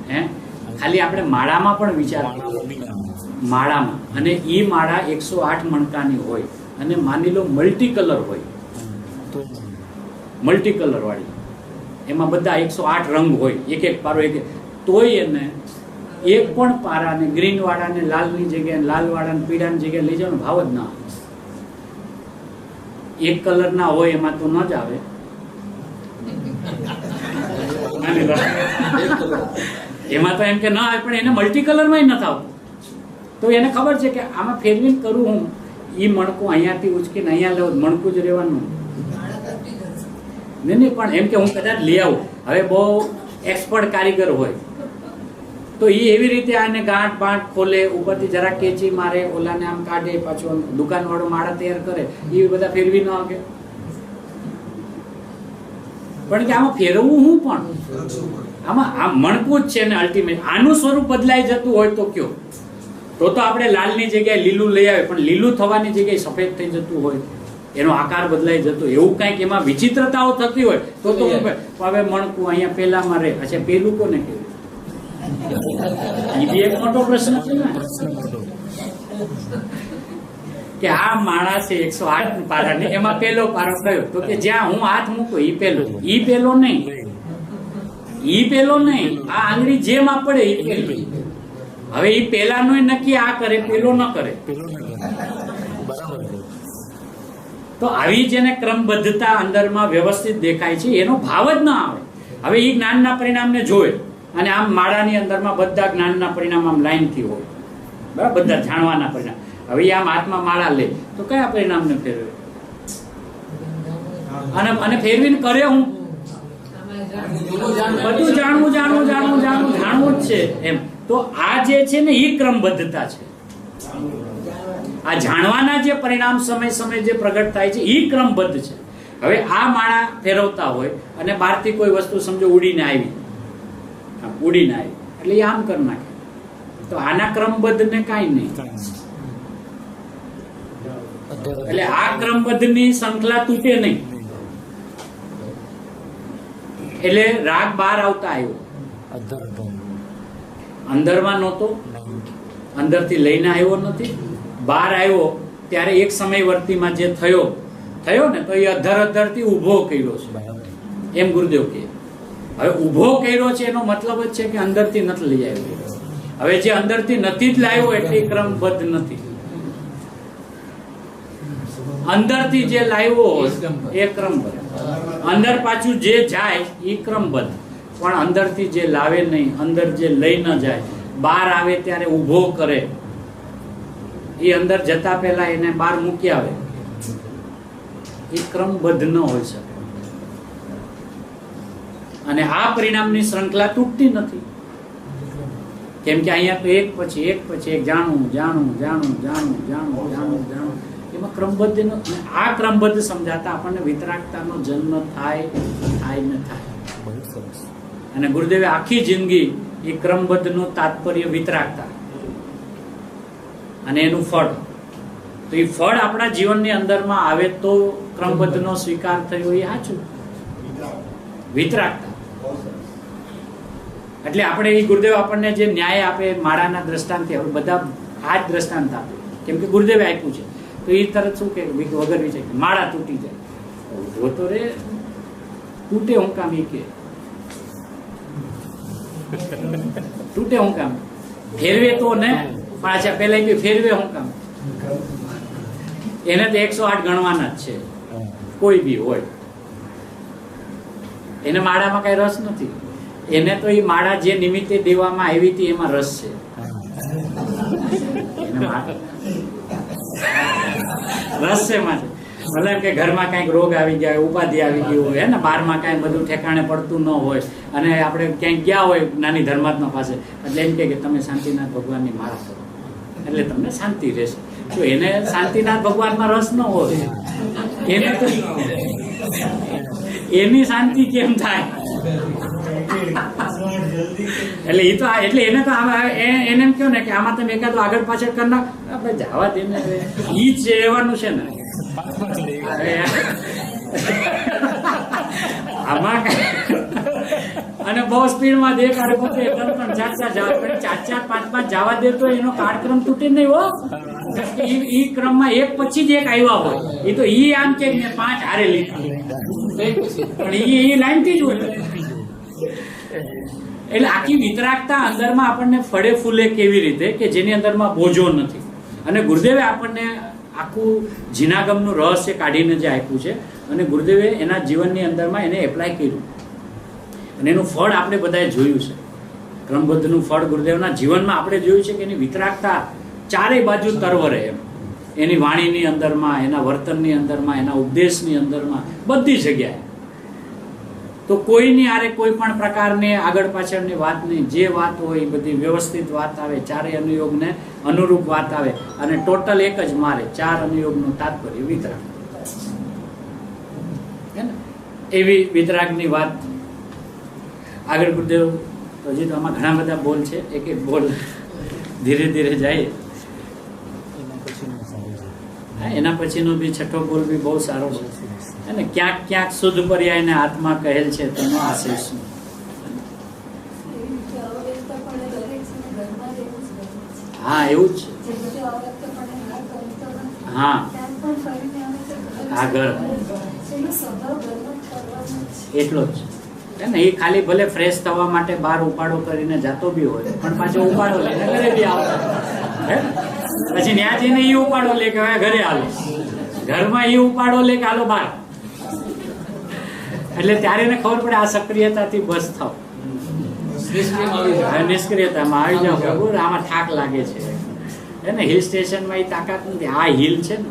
હે ખાલી આપણે માળામાં પણ વિચાર માળામાં, અને એ માળા 108 મણકાની હોય અને માની લો મલ્ટી કલર હોય, મલ્ટી કલર વાળી, એમાં બધા 108 રંગ હોય, એક એક પારો એક, તોય એને એક પણ પારાને ગ્રીન વાળાને લાલની જગ્યાએ, લાલ વાળાને પીળાની જગ્યાએ લઈ જવાનો ભાવ જ ના આવે. એક કલર ના હોય એમાં તો ન જ આવે. એમાં તો એમ કે ના આવે, પણ એને મલ્ટી કલરમાં નથી આવતું. તો એને ખબર છે કે આમાં ફેરવીને કરું હું, એ મણકું અહીંયાથી ઉચકીને અહીંયા લેવું, મણકું જ રહેવાનું. નહીં પણ એમ કે હું કદાચ લઈ આવું, હવે બહુ એક્સપર્ટ કારીગર હોય તો એ એવી રીતે આને ગાંઠ બાંઠ ખોલે, ઉપરથી જરા કેચી મારે, ઓલાને આમ કાઢે, પાછું દુકાનવાળો માળા તૈયાર કરે, એ બધા ફેરવી ન આવે. પણ કે આમાં ફેરવવું હું પણ આમાં આ મણકું જ છે ને અલ્ટિમેટ. આનું સ્વરૂપ બદલાઈ જતું હોય તો કયો? તો આપણે લાલની જગ્યાએ લીલું લઈ આવે, પણ લીલું થવાની જગ્યાએ સફેદ થઈ જતું હોય, એનો આકાર બદલાઈ જતો, એવું કંઈક એમાં વિચિત્રતાઓ થતી હોય તો હવે મણકું અહીંયા પેલામાં રહે. અચ્છા, પેલું કોને કહેવાય? એ બી એક મોટો પ્રશ્ન છે ને, કે આ માળા છે 108 પારાની, એમાં પેલો પારો કયો? તો કે જ્યાં હું હાથ મૂકું ઈ પેલો. ઈ પેલો નહીં, ઈ પેલો નહીં, આ આંગળી જેમાં પડે ઈ પેલી. હવે ઈ પેલાનું નક્કી આ કરે, પેલો ન કરે. તો આવી જેને ક્રમબદ્ધતા અંદરમાં વ્યવસ્થિત દેખાય છે એનો ભાવ જ ના આવે. હવે ઈ જ્ઞાનના પરિણામને જોવે, અને આમ માળાની અંદરમાં બધા જ્ઞાનના પરિણામ આમ લાઈનથી હોય, બરાબર, બધા જાણવાના પરિણામ. હવે આમ હાથમાં માળા લે તો કયા પરિણામને ફેરવે? અને ફેરવીને કરે હું બધું જાણવું જાણવું જાણવું જાણવું જાણવું જ છે એમ. તો આ જે છે ને એ ક્રમબદ્ધતા છે. આ જાણવાના જે પરિણામ સમય સમય જે પ્રગટ થાય છે એ ક્રમબદ્ધ છે. હવે આ માળા ફેરવતા હોય અને બહારથી કોઈ વસ્તુ સમજો ઉડીને આવી, એટલે એ આમ કરી નાખે, તો આના ક્રમબદ્ધ ને કાંઈ નહીં. એટલે આ ક્રમબદ્ધ ની શૃંખલા તૂટે નહીં. એટલે રાગ બહાર આવતા આવ્યો, અંદરમાં નહોતો, અંદરથી લઈને આવ્યો નથી, બહાર આવ્યો ત્યારે એક સમયવર્તીમાં જે થયો ને તો એ અધર થી ઉભો કર્યો છે, એમ ગુરુદેવ કહે. હવે ઉભો કર્યો છે એનો મતલબ જ છે કે અંદરથી નથી લઈ આવ્યો. હવે જે અંદરથી નથી જ લાવ્યો એટલે ક્રમબદ્ધ નથી. અંદરથી જે લાવ્યો એ ક્રમબદ્ધ, અંદર પાછું જે જાય એ ક્રમબદ્ધ. પણ અંદરથી જે લાવે નહીં, અંદર જે લઈ ન જાય, બહાર આવે ત્યારે ઉભો કરે, એ અંદર જતા પહેલા એને બહાર મૂકી આવે, એ ક્રમબદ્ધ ન હોઈ શકે. અને આ પરિણામની શૃંખલા તૂટતી નથી, કેમ કે અહીંયા તો એક પછી એક જાણવું જાણવું જાણવું જાણવું જાણવું જાણવું જાણવું, એમાં ક્રમબદ્ધ આ ક્રમબદ્ધ સમજાતા આપણને વિતરાગતાનો જન્મ થાય ન થાય. અને ગુરુદેવે આખી જિંદગી એ ક્રમબદ્ધનું તાત્પર્ય વિતરાગતા અને એનું ફળ. તો એ ફળ આપણા જીવનની અંદરમાં આવે તો ક્રમબદ્ધનો સ્વીકાર થયો એ સાચું, વિતરાગતા. એટલે આપણે એ ગુરુદેવ આપણને જે ન્યાય આપે માળાના દ્રષ્ટાંતથી, આપણે બધા આ જ દ્રષ્ટાંત આપે, કેમ કે ગુરુદેવે આપ્યું છે. તો એ તરત શું કે વગર વિચાર માળા તૂટી જાય, ઉભો તો રે, તૂટે હું કામ? એ કે તૂટે હું કામ? ફેરવે તો ને, પાછા પેલા કે ફેરવે હું કામ? એને તો 108 ગણવાના જ છે, કોઈ બી હોય. એને માળામાં કઈ રસ નથી. એને તો એ માળા જે નિમિત્તે દેવામાં આવી હતી એમાં રસ છે. રસ છે માટે મતલબ કે ઘરમાં કઈક રોગ આવી ગયા, ઉપાધિ આવી ગઈ હોય ને, બહારમાં કઈ બધું ઠેકાણે પડતું ન હોય, અને આપણે ક્યાંક ગયા હોય નાની ધર્માત્મા પાસે, એટલે એમ કે તમે શાંતિનાથ ભગવાનની માળા કરો એટલે તમને શાંતિ રહેશે. તો એને શાંતિનાથ ભગવાનમાં રસ ન હોય, એને તો એની શાંતિ કેમ થાય? એટલે એ તો એટલે એને તો એને એમ કહ્યું ને કે આમાં તમે એકાદું આગળ પાછળ કરના આપણે જવા દે ને, ઈ જ રહેવાનું છે ને. આમાં અને બહુ સ્પીડમાં દેખાડે પોતે 3-4 જવા પડે, 4-5 જવા દે તો એનો કાર્યક્રમ તૂટે નહીં હો. ઈ ક્રમમાં એક પછી જ એક આવ્યા હોય. એ તો ઈ આમ કે મેં 5 હારે લીધી, પણ ઈ લાઈન થી જ હોય. એટલે આખી વિતરાગતા અંદરમાં આપણને ફળે ફૂલે કેવી રીતે કે જેની અંદરમાં બોજો નથી. અને ગુરુદેવે આપણને આખું જીનાગમનું રહસ્ય કાઢીને જે આપ્યું છે અને ગુરુદેવે એના જીવનની અંદરમાં એને એપ્લાય કર્યું અને એનું ફળ આપણે બધાએ જોયું છે. ક્રમબદ્ધનું ફળ ગુરુદેવના જીવનમાં આપણે જોયું છે કે એની વિતરાગતા ચારેય બાજુ તરવરે એમ, એની વાણીની અંદરમાં, એના વર્તનની અંદરમાં, એના ઉપદેશની અંદરમાં, બધી જગ્યાએ. તો કોઈની આરે કોઈ પણ પ્રકારની આગળ પાછળની વાત નહીં, જે વાત હોય એ બધી વ્યવસ્થિત વાત આવે, ચારેય અનુયોગને અનુરૂપ વાત આવે અને ટોટલ એક જ મારે 4 અનુયોગનું તાત્પર્ય વિતરાગ. એવી વિતરાગની વાત આગળ ગુરુદેવ. હજી તો આમાં ઘણા બધા બોલ છે, એક એક બોલ ધીરે ધીરે જાય. એના પછીનો બી છઠ્ઠો બોલ બી બહુ સારો છે અને ક્યાંક ક્યાંક શુદ્ધ પર્યાયને આત્મા કહેલ છે તેનો આશય શું? હા એવું જ છે. હા હા ઘર એટલો જ ને. એ ખાલી ભલે ફ્રેશ થવા માટે બહાર ઉપાડો કરીને જાતો બી હોય પણ પાછો ઉપાડો લઈને ઘરે બી આવતો. પછી ત્યાં જઈને એ ઉપાડો લે કે હવે ઘરે હાલો, ઘરમાં એ ઉપાડો લે કે હાલો બહાર. એટલે ત્યારે એને ખબર પડે આ સક્રિયતાથી બસ થાવ, નિષ્ક્રિયતામાં આવી જાવ. બરાબર, આમાં થાક લાગે છે એને. હિલ સ્ટેશનમાં એ તાકાત નથી. આ હિલ છે ને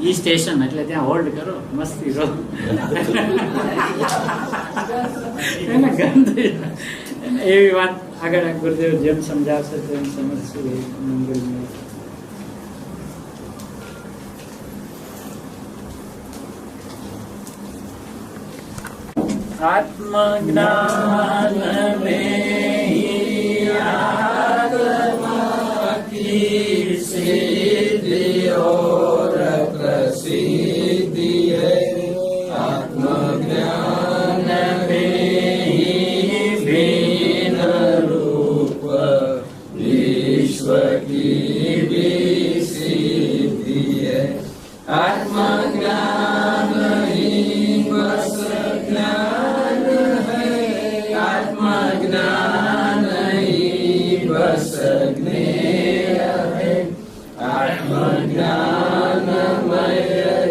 ઈ સ્ટેશન, એટલે ત્યાં હોલ્ડ કરો, મસ્તી કરો. એને ગંધ એવી વાત આગળ ગુરુદેવ જેમ સમજાવશે તેમ સમજશું. મંગલમય આત્મજ્ઞાન में आत्मा की सिद्धि और प्रसिद्धि है. आत्मज्ञान में भिन्न रूप विश्व की विसिद्धि है. आत्मज्ञान ही बस ज्ञान है. आत्मज्ञान ही बस ज्ञेय है. आत्मज्ञानमय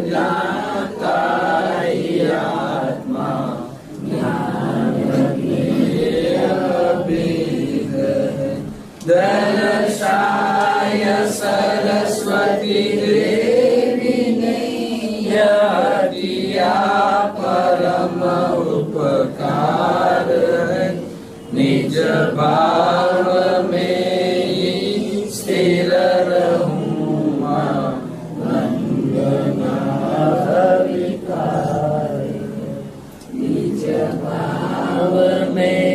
जाता ही आत्मा ज्ञान ज्ञेय वेद है. दर्शाय सरस्वती परम उपकार है. निज भाव में स्थिर रहूं वंदना विकार. निज भाव में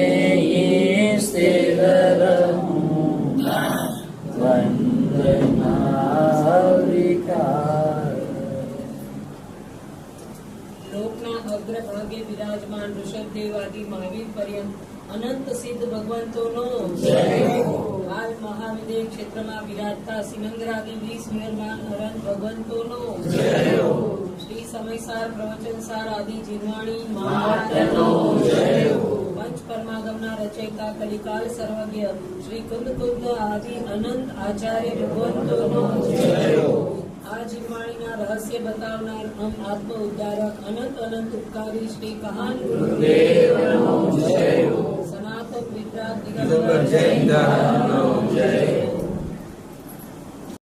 स्थिर रहूं वंदना विकार. લોકના અગ્રભાગે વિરાજમાન ઋષભદેવાદિ મહાવીર પર્યંત અનંત સિદ્ધ ભગવંતોનો હાલ મહાવિદેહ ક્ષેત્રમાં વિરાજતા સિમંદરાદિ 20 નિર્માણ અનંત ભગવંતોનો શ્રી સમયસાર પ્રવચનસાર આદિ જીવવાણી માતનો પંચ પરમાગમના રચયિતા કલિકાલ સર્વજ્ઞ શ્રી કુંદ આદિ અનંત આચાર્ય ભગવંતોનો આ જીવવાણીના રહસ્ય બતાવનાર આત્મ ઉદ્ધારક અનંત અનંત ઉપકારી શ્રી કહાન ગુરુદેવનો જય. સનાતન વિદ્યા દિગંબર જય.